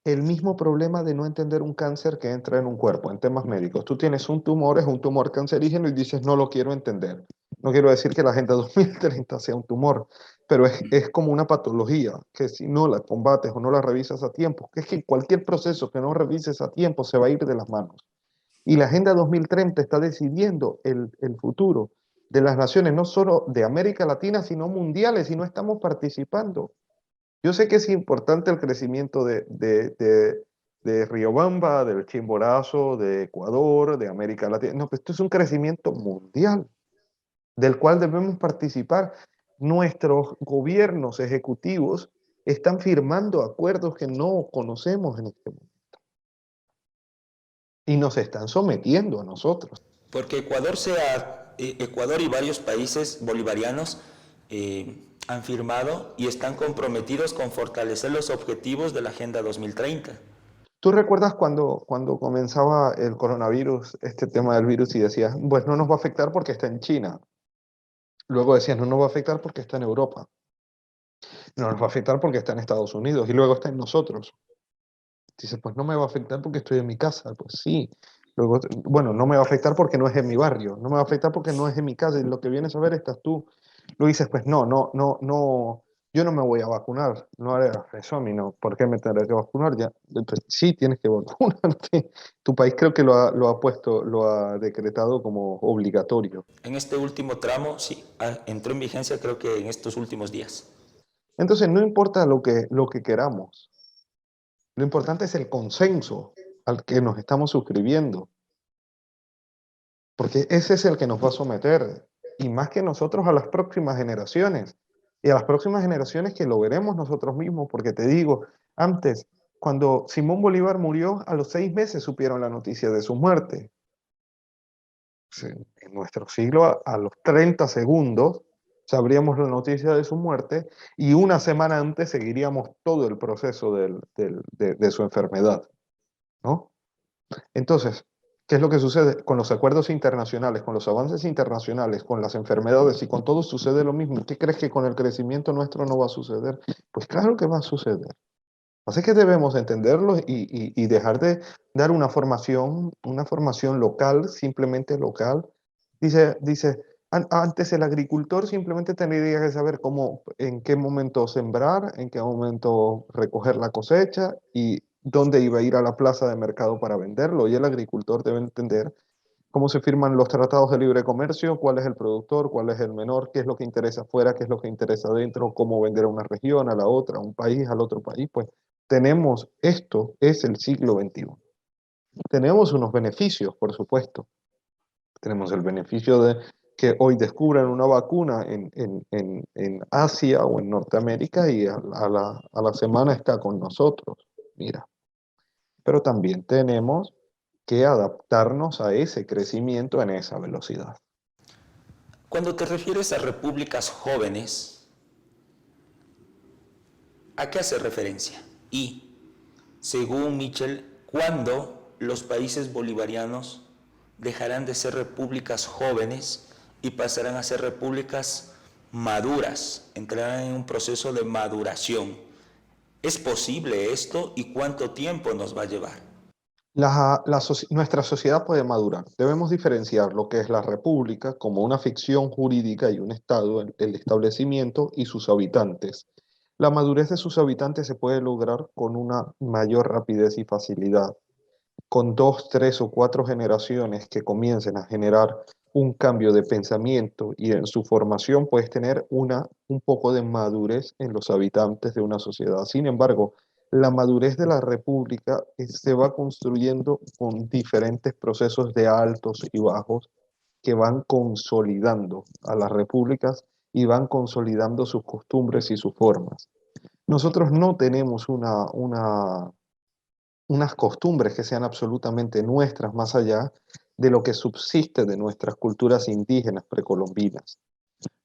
El mismo problema de no entender un cáncer que entra en un cuerpo, en temas médicos. Tú tienes un tumor, es un tumor cancerígeno y dices, no lo quiero entender. No quiero decir que la Agenda 2030 sea un tumor, pero es como una patología, que si no la combates o no la revisas a tiempo, que es que cualquier proceso que no revises a tiempo se va a ir de las manos. Y la Agenda 2030 está decidiendo el futuro de las naciones, no solo de América Latina, sino mundiales, y no estamos participando. Yo sé que es importante el crecimiento de Riobamba, del Chimborazo, de Ecuador, de América Latina. No, pues esto es un crecimiento mundial del cual debemos participar. Nuestros gobiernos ejecutivos están firmando acuerdos que no conocemos en este momento y nos están sometiendo a nosotros. Porque Ecuador y varios países bolivarianos han firmado y están comprometidos con fortalecer los objetivos de la Agenda 2030. ¿Tú recuerdas cuando comenzaba el coronavirus, este tema del virus, y decías, pues no nos va a afectar porque está en China? Luego decías, no nos va a afectar porque está en Europa. No nos va a afectar porque está en Estados Unidos. Y luego está en nosotros. Dices, pues no me va a afectar porque estoy en mi casa. Pues sí, Luego, bueno, no me va a afectar porque no es en mi barrio, no me va a afectar porque no es en mi casa, y lo que vienes a ver estás tú. Lo dices, pues no, yo no me voy a vacunar, no haré eso a mí, no, ¿por qué me tendré que vacunar? Ya, pues, sí, tienes que vacunarte. Tu país creo que lo ha puesto, lo ha decretado como obligatorio. En este último tramo, sí, entró en vigencia creo que en estos últimos días. Entonces, no importa lo que queramos, lo importante es el consenso al que nos estamos suscribiendo, porque ese es el que nos va a someter, y más que nosotros a las próximas generaciones, y a las próximas generaciones que lo veremos nosotros mismos, porque te digo, antes, cuando Simón Bolívar murió, a los 6 meses supieron la noticia de su muerte. Sí, en nuestro siglo, a los 30 segundos, sabríamos la noticia de su muerte, y una semana antes seguiríamos todo el proceso de su enfermedad, ¿no? Entonces, ¿qué es lo que sucede con los acuerdos internacionales, con los avances internacionales, con las enfermedades y con todo sucede lo mismo? ¿Qué crees que con el crecimiento nuestro no va a suceder? Pues claro que va a suceder. Así que debemos entenderlo y dejar de dar una formación local, simplemente local. Dice, antes el agricultor simplemente tendría que saber cómo, en qué momento sembrar, en qué momento recoger la cosecha y dónde iba a ir a la plaza de mercado para venderlo. Y el agricultor debe entender cómo se firman los tratados de libre comercio, cuál es el productor, cuál es el menor, qué es lo que interesa afuera, qué es lo que interesa adentro, cómo vender a una región, a la otra, a un país, al otro país. Pues tenemos, esto es el siglo XXI. Tenemos unos beneficios, por supuesto. Tenemos el beneficio de que hoy descubran una vacuna en Asia o en Norteamérica y a la semana está con nosotros. Mira, pero también tenemos que adaptarnos a ese crecimiento en esa velocidad. Cuando te refieres a repúblicas jóvenes, ¿a qué hace referencia? Y, según Mitchell, ¿cuándo los países bolivarianos dejarán de ser repúblicas jóvenes y pasarán a ser repúblicas maduras, entrarán en un proceso de maduración? ¿Es posible esto y cuánto tiempo nos va a llevar? Nuestra sociedad puede madurar. Debemos diferenciar lo que es la república como una ficción jurídica y un estado, el establecimiento y sus habitantes. La madurez de sus habitantes se puede lograr con una mayor rapidez y facilidad, con 2, 3 o 4 generaciones que comiencen a generar un cambio de pensamiento y en su formación puedes tener un poco de madurez en los habitantes de una sociedad. Sin embargo, la madurez de la república se va construyendo con diferentes procesos de altos y bajos que van consolidando a las repúblicas y van consolidando sus costumbres y sus formas. Nosotros no tenemos unas costumbres que sean absolutamente nuestras, más allá de lo que subsiste de nuestras culturas indígenas precolombinas.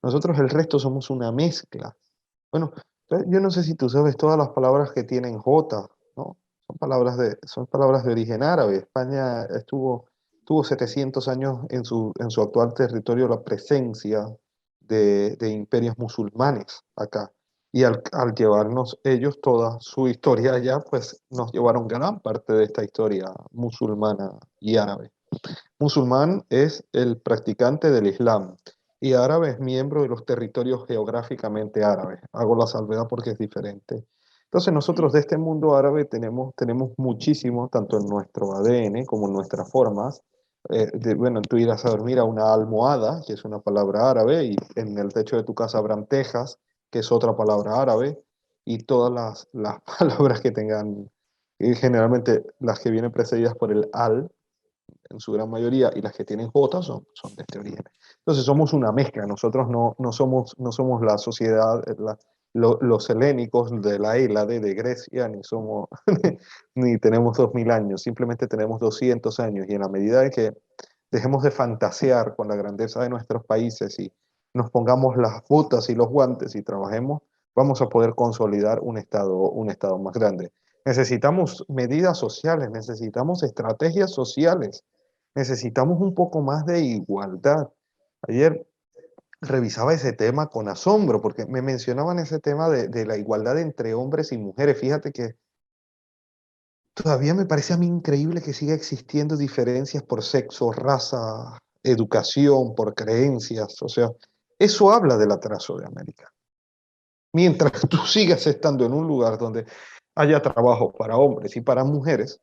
Nosotros el resto somos una mezcla. Bueno, yo no sé si tú sabes todas las palabras que tienen J, ¿no? Son palabras de origen árabe. España tuvo 700 años en su actual territorio la presencia de imperios musulmanes acá. Y al llevarnos ellos toda su historia allá, pues nos llevaron gran parte de esta historia musulmana y árabe. Musulmán es el practicante del Islam y árabe es miembro de los territorios geográficamente árabes. Hago la salvedad porque es diferente. Entonces nosotros de este mundo árabe tenemos muchísimo, tanto en nuestro ADN como en nuestras formas. Bueno, tú irás a dormir a una almohada, que es una palabra árabe, y en el techo de tu casa habrán tejas, que es otra palabra árabe, y todas las palabras que tengan, generalmente las que vienen precedidas por el al, en su gran mayoría, y las que tienen J son de este origen. Entonces somos una mezcla, nosotros no somos la sociedad, los helénicos de la Hélade de Grecia, ni somos, ni tenemos 2000 años, simplemente tenemos 200 años, y en la medida de que dejemos de fantasear con la grandeza de nuestros países y nos pongamos las botas y los guantes y trabajemos, vamos a poder consolidar un estado más grande. Necesitamos medidas sociales, necesitamos estrategias sociales, necesitamos un poco más de igualdad. Ayer revisaba ese tema con asombro porque me mencionaban ese tema de la igualdad entre hombres y mujeres. Fíjate que Todavía me parece a mí increíble que siga existiendo diferencias por sexo, raza, educación, por creencias. O sea, eso habla del atraso de América. Mientras tú sigas estando en un lugar donde haya trabajo para hombres y para mujeres,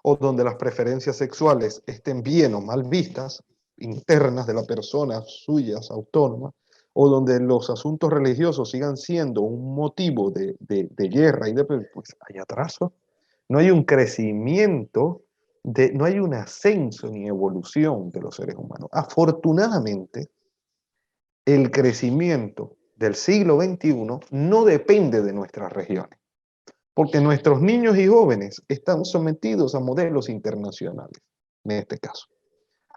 o donde las preferencias sexuales estén bien o mal vistas, internas de la persona, suyas, autónomas, o donde los asuntos religiosos sigan siendo un motivo de guerra y de, pues hay atraso. No hay un crecimiento, no hay un ascenso ni evolución de los seres humanos. Afortunadamente, el crecimiento del siglo XXI no depende de nuestras regiones, porque nuestros niños y jóvenes están sometidos a modelos internacionales, en este caso.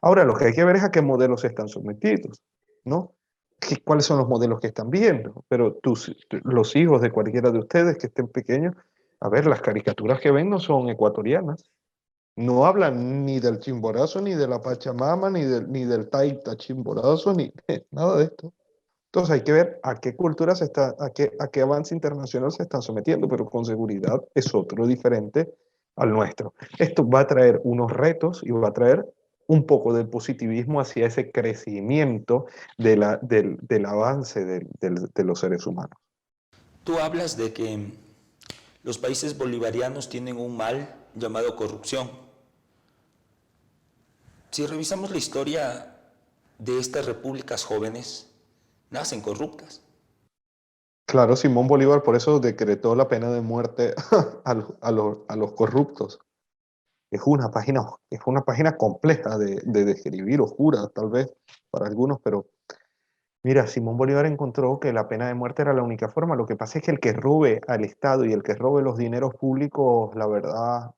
Ahora, lo que hay que ver es a qué modelos están sometidos, ¿no? ¿Cuáles son los modelos que están viendo? Pero los hijos de cualquiera de ustedes que estén pequeños, a ver, las caricaturas que ven no son ecuatorianas. No hablan ni del Chimborazo, ni de la Pachamama, ni del Taita Chimborazo, ni nada de esto. Entonces hay que ver a qué cultura a qué avance internacional se están sometiendo, pero con seguridad es otro diferente al nuestro. Esto va a traer unos retos y va a traer un poco de positivismo hacia ese crecimiento del avance de los seres humanos. Tú hablas de que los países bolivarianos tienen un mal llamado corrupción. Si revisamos la historia de estas repúblicas jóvenes, nacen corruptas. Claro, Simón Bolívar por eso decretó la pena de muerte a los corruptos. Es una página compleja de describir, oscura tal vez para algunos, pero mira, Simón Bolívar encontró que la pena de muerte era la única forma. Lo que pasa es que el que robe al Estado y el que robe los dineros públicos, la verdad,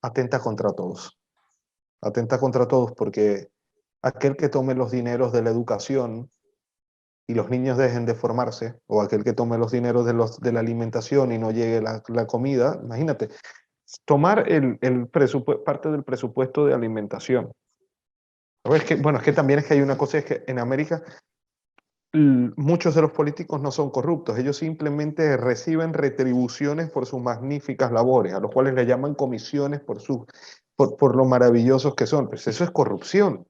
atenta contra todos. Atenta contra todos porque aquel que tome los dineros de la educación y los niños dejen de formarse, o aquel que tome los dineros de la alimentación y no llegue la comida, imagínate, tomar parte del presupuesto de alimentación. Bueno, es que también es que hay una cosa, es que en América muchos de los políticos no son corruptos, ellos simplemente reciben retribuciones por sus magníficas labores, a los cuales le llaman comisiones por lo maravillosos que son. Pues eso es corrupción.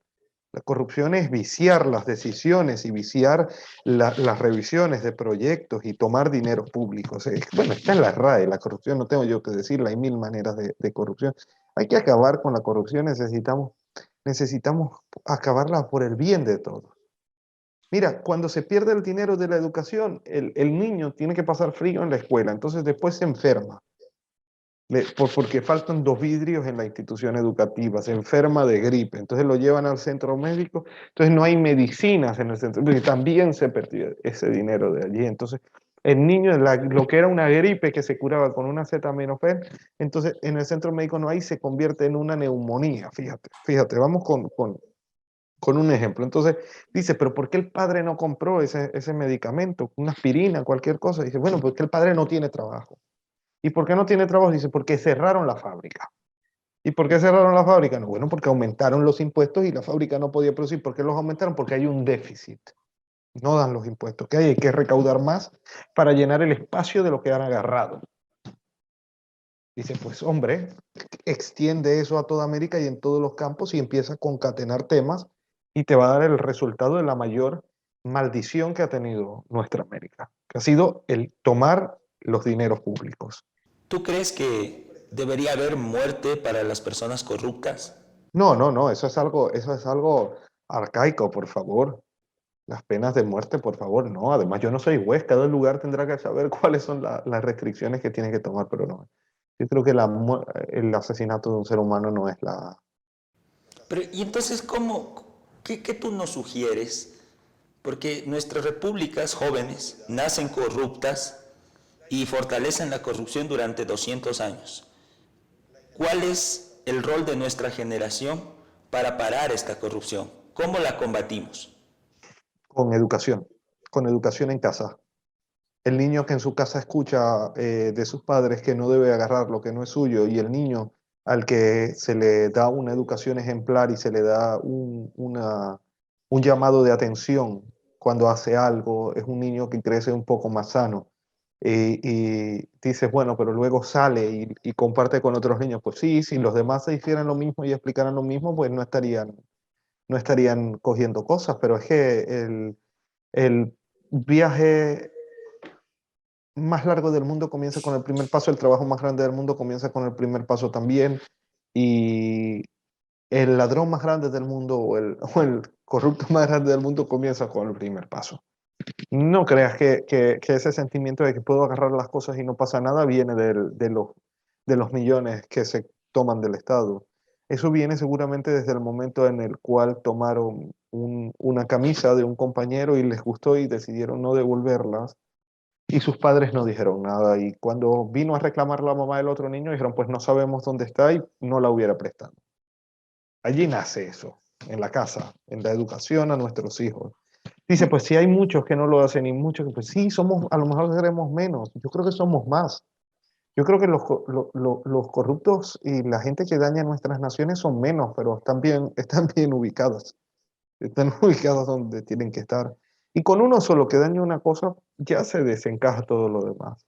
La corrupción es viciar las decisiones y viciar las revisiones de proyectos y tomar dinero público. O sea, bueno, está en la RAE, la corrupción, no tengo yo que decirla, hay mil maneras de corrupción. Hay que acabar con la corrupción, necesitamos acabarla por el bien de todos. Mira, cuando se pierde el dinero de la educación, el niño tiene que pasar frío en la escuela, entonces después se enferma, porque faltan 2 vidrios en la institución educativa, se enferma de gripe, entonces lo llevan al centro médico, entonces no hay medicinas en el centro, porque también se perdió ese dinero de allí. Entonces el niño, lo que era una gripe que se curaba con una acetaminofén, entonces en el centro médico no hay, se convierte en una neumonía. Fíjate, vamos con un ejemplo. Entonces dice, pero ¿por qué el padre no compró ese medicamento, una aspirina, cualquier cosa? Dice, bueno, porque el padre no tiene trabajo. ¿Y por qué no tiene trabajo? Dice, porque cerraron la fábrica. ¿Y por qué cerraron la fábrica? No, bueno, porque aumentaron los impuestos y la fábrica no podía producir. ¿Por qué los aumentaron? Porque hay un déficit. No dan los impuestos que hay que recaudar más para llenar el espacio de lo que han agarrado. Dice, pues hombre, extiende eso a toda América y en todos los campos y empieza a concatenar temas y te va a dar el resultado de la mayor maldición que ha tenido nuestra América, que ha sido el tomar los dineros públicos. ¿Tú crees que debería haber muerte para las personas corruptas? No, no, no, eso es algo arcaico, por favor. Las penas de muerte, por favor, no. Además, yo no soy juez, cada lugar tendrá que saber cuáles son las restricciones que tiene que tomar, pero no. Yo creo que el asesinato de un ser humano no es la... Pero, ¿y entonces qué tú nos sugieres? Porque nuestras repúblicas jóvenes nacen corruptas y fortalecen la corrupción durante 200 años. ¿Cuál es el rol de nuestra generación para parar esta corrupción? ¿Cómo la combatimos? Con educación en casa. El niño que en su casa escucha de sus padres que no debe agarrar lo que no es suyo y el niño al que se le da una educación ejemplar y se le da un llamado de atención cuando hace algo, es un niño que crece un poco más sano. Y dices, bueno, pero luego sale y comparte con otros niños. Pues sí, si los demás se hicieran lo mismo y explicaran lo mismo, pues no estarían cogiendo cosas, pero es que el viaje más largo del mundo comienza con el primer paso, el trabajo más grande del mundo comienza con el primer paso también, y el ladrón más grande del mundo o el corrupto más grande del mundo comienza con el primer paso. No creas que ese sentimiento de que puedo agarrar las cosas y no pasa nada viene de los millones que se toman del Estado. Eso viene seguramente desde el momento en el cual tomaron una camisa de un compañero y les gustó y decidieron no devolverlas y sus padres no dijeron nada. Y cuando vino a reclamar la mamá del otro niño, dijeron, pues no sabemos dónde está y no la hubiera prestado. Allí nace eso, en la casa, en la educación a nuestros hijos. Dice, pues si hay muchos que no lo hacen y muchos que, pues sí, somos, a lo mejor seremos menos. Yo creo que somos más. Yo creo que los corruptos y la gente que daña nuestras naciones son menos, pero están bien ubicados. Están ubicados donde tienen que estar. Y con uno solo que daña una cosa, ya se desencaja todo lo demás.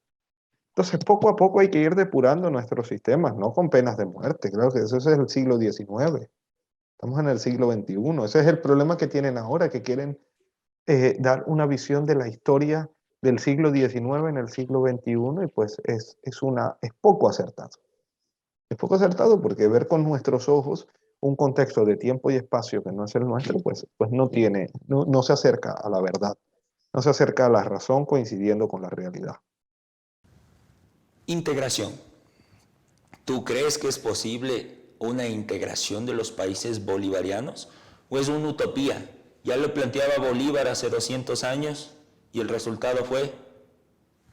Entonces, poco a poco hay que ir depurando nuestros sistemas, no con penas de muerte. Claro que eso es el siglo XIX. Estamos en el siglo XXI. Ese es el problema que tienen ahora, que quieren dar una visión de la historia del siglo XIX en el siglo XXI y pues es poco acertado. Es poco acertado porque ver con nuestros ojos un contexto de tiempo y espacio que no es el nuestro, pues no se acerca a la verdad, no se acerca a la razón coincidiendo con la realidad. Integración. ¿Tú crees que es posible una integración de los países bolivarianos o es una utopía? Ya lo planteaba Bolívar hace 200 años y el resultado fue,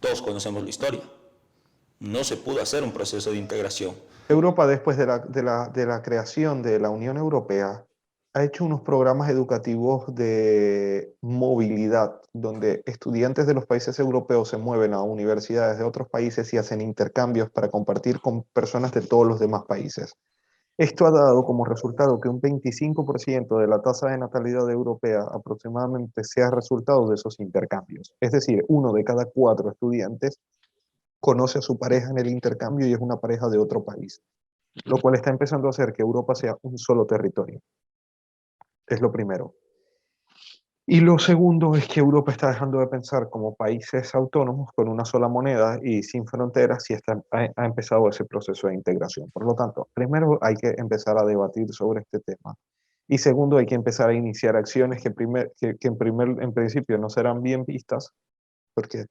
todos conocemos la historia, no se pudo hacer un proceso de integración. Europa, después de la creación de la Unión Europea, ha hecho unos programas educativos de movilidad, donde estudiantes de los países europeos se mueven a universidades de otros países y hacen intercambios para compartir con personas de todos los demás países. Esto ha dado como resultado que un 25% de la tasa de natalidad europea aproximadamente sea resultado de esos intercambios. Es decir, 1 de cada 4 estudiantes conoce a su pareja en el intercambio y es una pareja de otro país, lo cual está empezando a hacer que Europa sea un solo territorio. Es lo primero. Y lo segundo es que Europa está dejando de pensar como países autónomos con una sola moneda y sin fronteras y ha empezado ese proceso de integración. Por lo tanto, primero hay que empezar a debatir sobre este tema. Y segundo, hay que empezar a iniciar acciones en principio no serán bien vistas, porque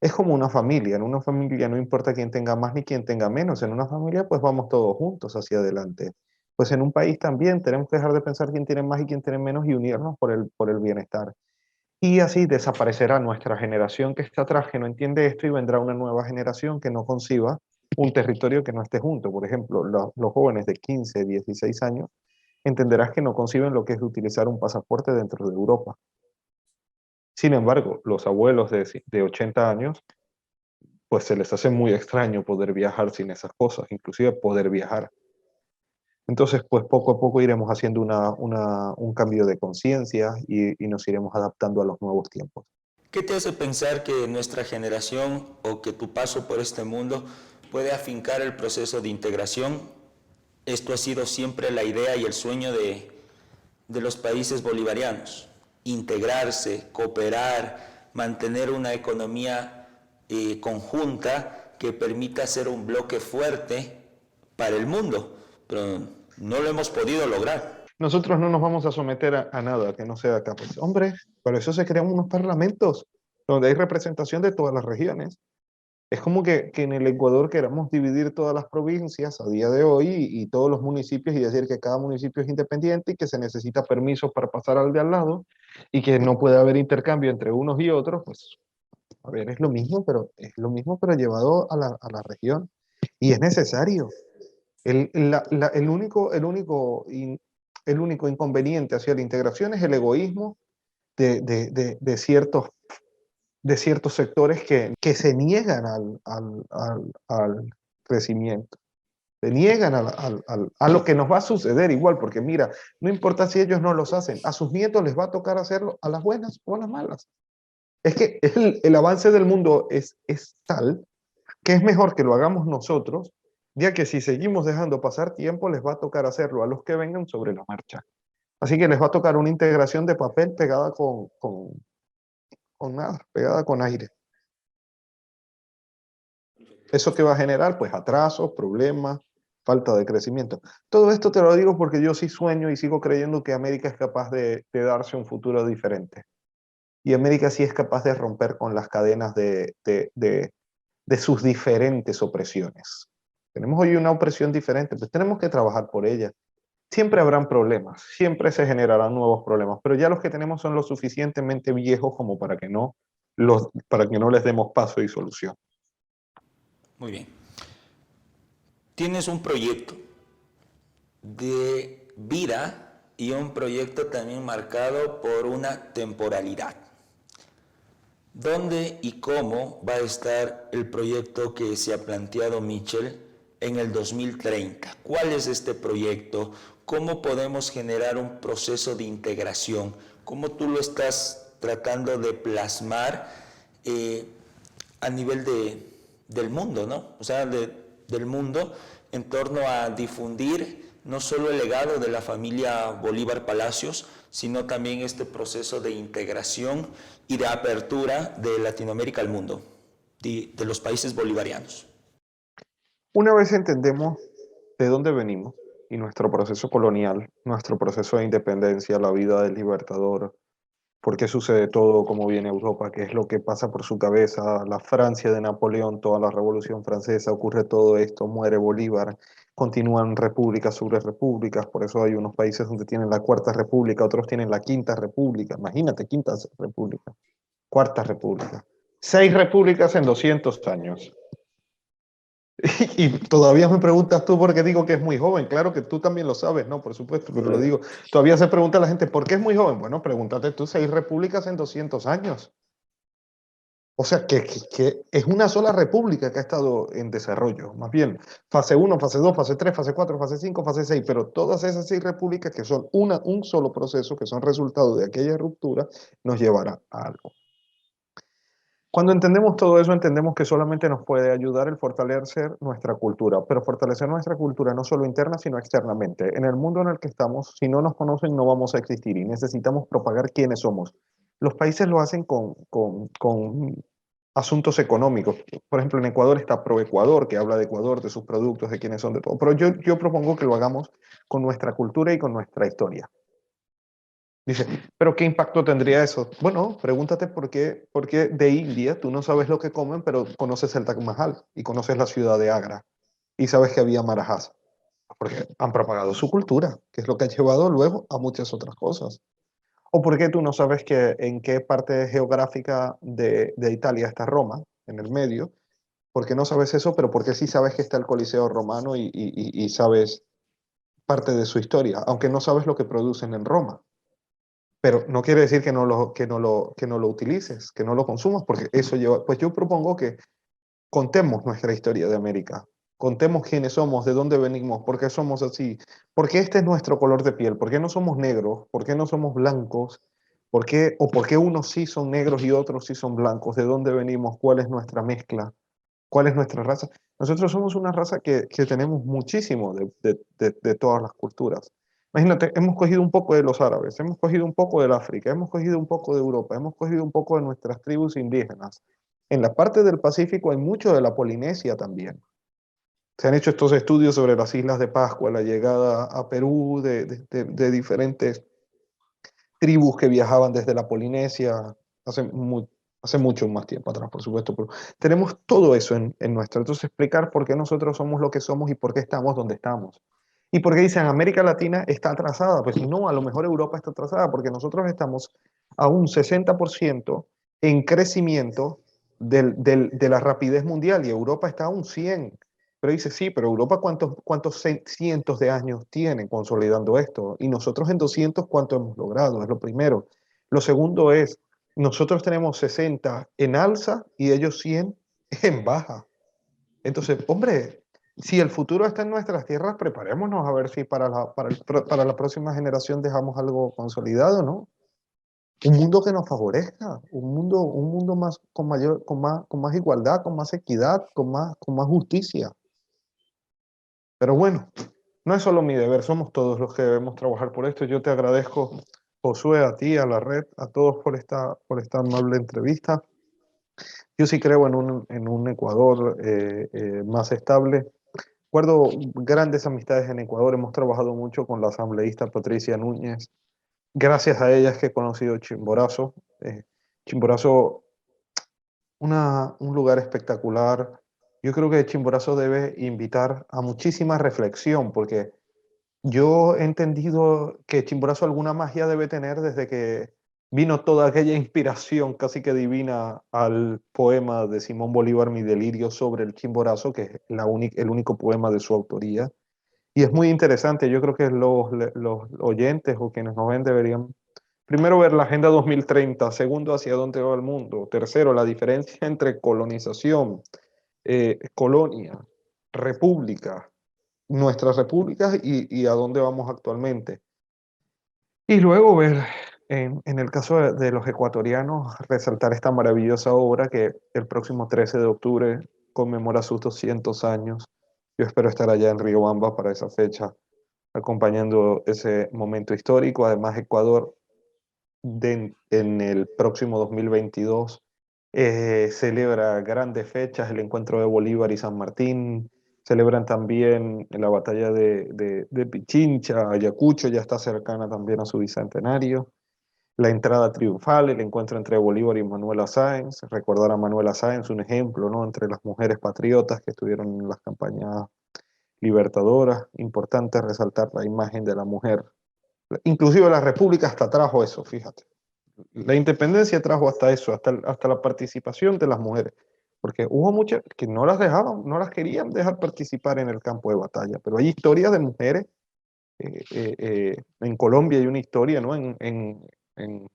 es como una familia. En una familia no importa quién tenga más ni quién tenga menos. En una familia pues vamos todos juntos hacia adelante. Pues en un país también tenemos que dejar de pensar quién tiene más y quién tiene menos y unirnos por el bienestar. Y así desaparecerá nuestra generación que está atrás, que no entiende esto, y vendrá una nueva generación que no conciba un territorio que no esté junto. Por ejemplo, los jóvenes de 15, 16 años entenderás que no conciben lo que es utilizar un pasaporte dentro de Europa. Sin embargo, los abuelos de 80 años pues se les hace muy extraño poder viajar sin esas cosas, inclusive poder viajar. Entonces, pues poco a poco iremos haciendo un cambio de conciencia y nos iremos adaptando a los nuevos tiempos. ¿Qué te hace pensar que nuestra generación o que tu paso por este mundo puede afincar el proceso de integración? Esto ha sido siempre la idea y el sueño de los países bolivarianos. Integrarse, cooperar, mantener una economía conjunta que permita ser un bloque fuerte para el mundo, pero no lo hemos podido lograr. Nosotros no nos vamos a someter a nada que no sea acá. Pues, hombre, por eso se crean unos parlamentos donde hay representación de todas las regiones. Es como que en el Ecuador queramos dividir todas las provincias a día de hoy y todos los municipios y decir que cada municipio es independiente y que se necesita permiso para pasar al de al lado y que no puede haber intercambio entre unos y otros. Pues, a ver, es lo mismo, pero llevado a a la región. Y es necesario. El único inconveniente hacia la integración es el egoísmo de ciertos sectores que se niegan al crecimiento, se niegan a lo que nos va a suceder igual, porque mira, no importa si ellos no los hacen, a sus nietos les va a tocar hacerlo a las buenas o a las malas. Es que el avance del mundo es tal que es mejor que lo hagamos nosotros, ya que si seguimos dejando pasar tiempo, les va a tocar hacerlo a los que vengan sobre la marcha. Así que les va a tocar una integración de papel pegada con nada, pegada con aire. ¿Eso qué va a generar? Pues atrasos, problemas, falta de crecimiento. Todo esto te lo digo porque yo sí sueño y sigo creyendo que América es capaz de darse un futuro diferente. Y América sí es capaz de romper con las cadenas de sus diferentes opresiones. Tenemos hoy una opresión diferente, pues tenemos que trabajar por ella. Siempre habrán problemas, siempre se generarán nuevos problemas, pero ya los que tenemos son lo suficientemente viejos como para que no les demos paso y solución. Muy bien. Tienes un proyecto de vida y un proyecto también marcado por una temporalidad. ¿Dónde y cómo va a estar el proyecto que se ha planteado Mitchell en el 2030? ¿Cuál es este proyecto? ¿Cómo podemos generar un proceso de integración? ¿Cómo tú lo estás tratando de plasmar a nivel del mundo, ¿no? O sea, del mundo en torno a difundir no solo el legado de la familia Bolívar Palacios, sino también este proceso de integración y de apertura de Latinoamérica al mundo, de los países bolivarianos. Una vez entendemos de dónde venimos y nuestro proceso colonial, nuestro proceso de independencia, la vida del libertador, por qué sucede todo, cómo viene Europa, qué es lo que pasa por su cabeza, la Francia de Napoleón, toda la Revolución Francesa, ocurre todo esto, muere Bolívar, continúan repúblicas sobre repúblicas, por eso hay unos países donde tienen la Cuarta República, otros tienen la Quinta República, imagínate, Quinta República, Cuarta República, 6 repúblicas en 200 años. Y todavía me preguntas tú por qué digo que es muy joven. Claro que tú también lo sabes, ¿no? Por supuesto, pero lo digo. Todavía se pregunta la gente, ¿por qué es muy joven? Bueno, pregúntate tú, 6 repúblicas en 200 años. O sea, que es una sola república que ha estado en desarrollo. Más bien, fase 1, fase 2, fase 3, fase 4, fase 5, fase 6. Pero todas esas 6 repúblicas que son un solo proceso, que son resultado de aquella ruptura, nos llevará a algo. Cuando entendemos todo eso, entendemos que solamente nos puede ayudar el fortalecer nuestra cultura, pero fortalecer nuestra cultura no solo interna, sino externamente. En el mundo en el que estamos, si no nos conocen, no vamos a existir y necesitamos propagar quiénes somos. Los países lo hacen con asuntos económicos. Por ejemplo, en Ecuador está ProEcuador, que habla de Ecuador, de sus productos, de quiénes son, de todo. Pero yo propongo que lo hagamos con nuestra cultura y con nuestra historia. Dice, ¿pero qué impacto tendría eso? Bueno, pregúntate por qué de India tú no sabes lo que comen, pero conoces el Taj Mahal y conoces la ciudad de Agra y sabes que había Marajas, porque han propagado su cultura, que es lo que ha llevado luego a muchas otras cosas. ¿O por qué tú no sabes en qué parte geográfica de Italia está Roma, en el medio? ¿Por qué no sabes eso? Pero porque sí sabes que está el Coliseo Romano y sabes parte de su historia, aunque no sabes lo que producen en Roma. Pero no quiere decir que no lo utilices, que no lo consumas, porque eso lleva. Pues yo propongo que contemos nuestra historia de América, contemos quiénes somos, de dónde venimos, por qué somos así, por qué este es nuestro color de piel, por qué no somos negros, por qué no somos blancos, por qué unos sí son negros y otros sí son blancos, de dónde venimos, cuál es nuestra mezcla, cuál es nuestra raza. Nosotros somos una raza que tenemos muchísimo de todas las culturas. Imagínate, hemos cogido un poco de los árabes, hemos cogido un poco del África, hemos cogido un poco de Europa, hemos cogido un poco de nuestras tribus indígenas. En la parte del Pacífico hay mucho de la Polinesia también. Se han hecho estos estudios sobre las Islas de Pascua, la llegada a Perú de diferentes tribus que viajaban desde la Polinesia hace mucho más tiempo atrás, por supuesto, pero tenemos todo eso en nuestra. Entonces, explicar por qué nosotros somos lo que somos y por qué estamos donde estamos. ¿Y por qué dicen América Latina está atrasada? Pues no, a lo mejor Europa está atrasada porque nosotros estamos a un 60% en crecimiento de la rapidez mundial y Europa está a un 100%. Pero dice, sí, pero Europa cuántos cientos de años tiene consolidando esto. Y nosotros en 200, ¿cuánto hemos logrado? Es lo primero. Lo segundo es, nosotros tenemos 60 en alza y ellos 100 en baja. Entonces, hombre, si el futuro está en nuestras tierras, preparémonos a ver si para la próxima generación dejamos algo consolidado, ¿no? un mundo que nos favorezca, un mundo más, con más igualdad, con más equidad, con más justicia. Pero bueno, no es solo mi deber, somos todos los que debemos trabajar por esto. Yo te agradezco, Josué, a ti, a la red, a todos por esta amable entrevista. Yo sí creo en un Ecuador más estable. Recuerdo grandes amistades en Ecuador, hemos trabajado mucho con la asambleísta Patricia Núñez. Gracias a ella es que he conocido Chimborazo. Chimborazo, un lugar espectacular. Yo creo que Chimborazo debe invitar a muchísima reflexión, porque yo he entendido que Chimborazo alguna magia debe tener desde que vino toda aquella inspiración casi que divina al poema de Simón Bolívar, Mi delirio sobre el Chimborazo, que es el único poema de su autoría. Y es muy interesante, yo creo que los oyentes o quienes nos ven deberían primero ver la Agenda 2030, segundo hacia dónde va el mundo, tercero la diferencia entre colonización, colonia, república, nuestras repúblicas y a dónde vamos actualmente. Y luego ver, en el caso de los ecuatorianos, resaltar esta maravillosa obra que el próximo 13 de octubre conmemora sus 200 años. Yo espero estar allá en Riobamba para esa fecha, acompañando ese momento histórico. Además, Ecuador en el próximo 2022 celebra grandes fechas, el encuentro de Bolívar y San Martín, celebran también la batalla de Pichincha, Ayacucho ya está cercana también a su bicentenario, la entrada triunfal, el encuentro entre Bolívar y Manuela Sáenz, recordar a Manuela Sáenz, un ejemplo, ¿no? Entre las mujeres patriotas que estuvieron en las campañas libertadoras, importante resaltar la imagen de la mujer. Inclusive la República hasta trajo eso, fíjate. La independencia trajo hasta eso, hasta la participación de las mujeres, porque hubo muchas que no las dejaban, no las querían dejar participar en el campo de batalla, pero hay historias de mujeres, en Colombia hay una historia, ¿no? En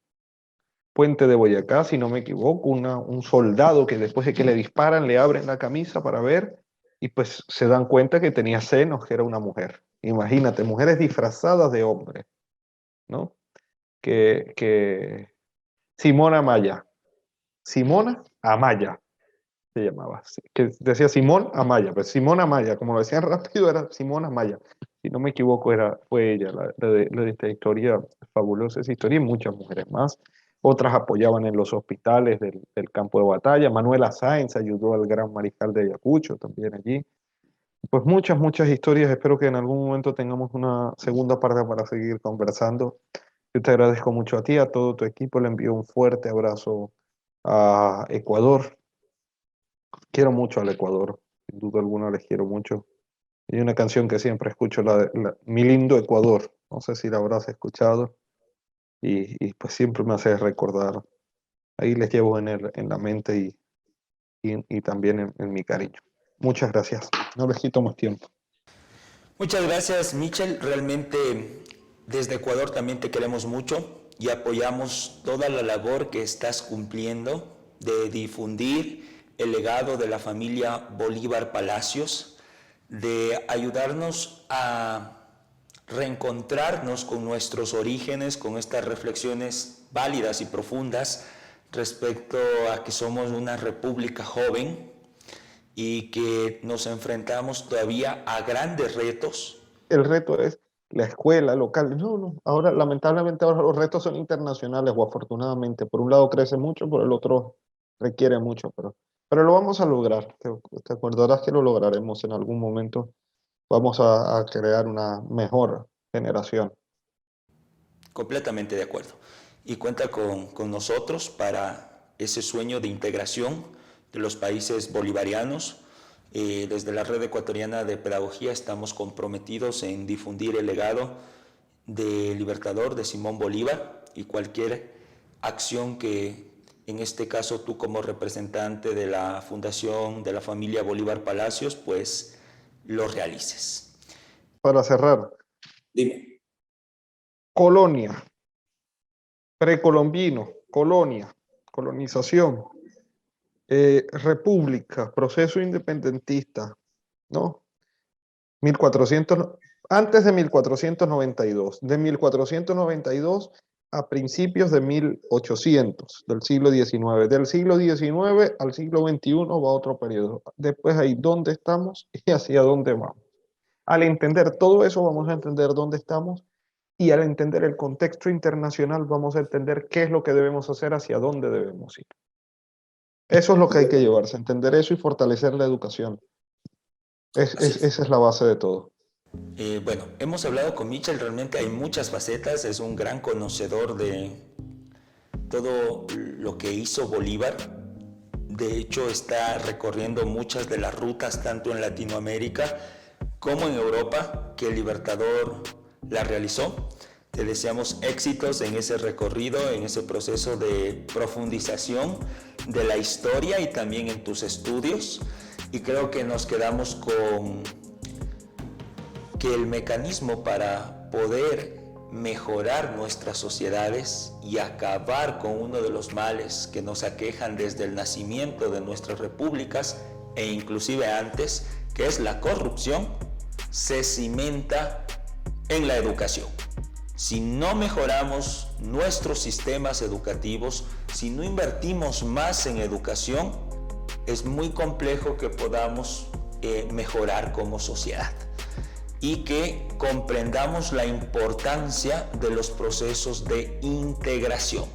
Puente de Boyacá, si no me equivoco, un soldado que después de que le disparan le abren la camisa para ver y pues se dan cuenta que tenía senos, que era una mujer. Imagínate, mujeres disfrazadas de hombres, ¿no? Que Simona Amaya. Simona Amaya se llamaba. Que decía Simón Amaya, pero Simón Amaya, como lo decían rápido, era Simón Amaya. Si no me equivoco, fue ella la de esta historia, fabulosa esa historia, y muchas mujeres más. Otras apoyaban en los hospitales del campo de batalla. Manuela Sáenz ayudó al gran mariscal de Ayacucho también allí. Pues muchas historias. Espero que en algún momento tengamos una segunda parte para seguir conversando. Yo te agradezco mucho a ti, a todo tu equipo. Le envío un fuerte abrazo a Ecuador. Quiero mucho al Ecuador, sin duda alguna les quiero mucho. Hay una canción que siempre escucho, Mi lindo Ecuador. No sé si la habrás escuchado y pues siempre me hace recordar. Ahí les llevo en la mente y también en mi cariño. Muchas gracias. No les quito más tiempo. Muchas gracias, Michel. Realmente desde Ecuador también te queremos mucho y apoyamos toda la labor que estás cumpliendo de difundir el legado de la familia Bolívar Palacios, de ayudarnos a reencontrarnos con nuestros orígenes, con estas reflexiones válidas y profundas respecto a que somos una república joven y que nos enfrentamos todavía a grandes retos. El reto es la escuela local. No, ahora lamentablemente ahora los retos son internacionales o afortunadamente. Por un lado crece mucho, por el otro requiere mucho, pero lo vamos a lograr. Te acordarás que lo lograremos en algún momento. Vamos a crear una mejor generación. Completamente de acuerdo. Y cuenta con nosotros para ese sueño de integración de los países bolivarianos. Desde la Red Ecuatoriana de Pedagogía estamos comprometidos en difundir el legado del libertador, de Simón Bolívar, y cualquier acción que en este caso tú como representante de la Fundación de la Familia Bolívar Palacios, pues lo realices. Para cerrar, Dime. colonia, precolombino, colonia, colonización, república, proceso independentista, ¿no? 1400, antes de 1492, de 1492 a principios de 1800, del siglo XIX. Del siglo XIX al siglo XXI va otro periodo. Después ahí, ¿dónde estamos y hacia dónde vamos? Al entender todo eso, vamos a entender dónde estamos, y al entender el contexto internacional, vamos a entender qué es lo que debemos hacer, hacia dónde debemos ir. Eso es lo que hay que llevarse, entender eso y fortalecer la educación. Esa es la base de todo. Bueno, hemos hablado con Michel, realmente hay muchas facetas, es un gran conocedor de todo lo que hizo Bolívar. De hecho, está recorriendo muchas de las rutas, tanto en Latinoamérica como en Europa, que el Libertador la realizó. Te deseamos éxitos en ese recorrido, en ese proceso de profundización de la historia y también en tus estudios. Y creo que nos quedamos con que el mecanismo para poder mejorar nuestras sociedades y acabar con uno de los males que nos aquejan desde el nacimiento de nuestras repúblicas e inclusive antes, que es la corrupción, se cimenta en la educación. Si no mejoramos nuestros sistemas educativos, si no invertimos más en educación, es muy complejo que podamos mejorar como sociedad y que comprendamos la importancia de los procesos de integración,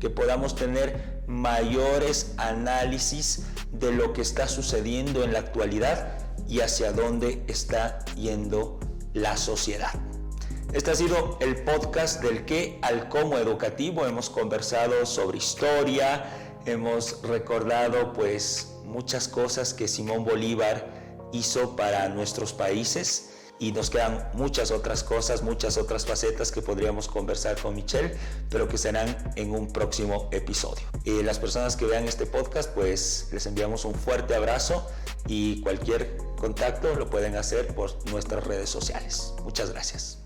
que podamos tener mayores análisis de lo que está sucediendo en la actualidad y hacia dónde está yendo la sociedad. Este ha sido el podcast del qué al cómo educativo. Hemos conversado sobre historia, hemos recordado pues muchas cosas que Simón Bolívar hizo para nuestros países, y nos quedan muchas otras cosas, muchas otras facetas que podríamos conversar con Michel, pero que serán en un próximo episodio. Las personas que vean este podcast, pues les enviamos un fuerte abrazo, y cualquier contacto lo pueden hacer por nuestras redes sociales. Muchas gracias.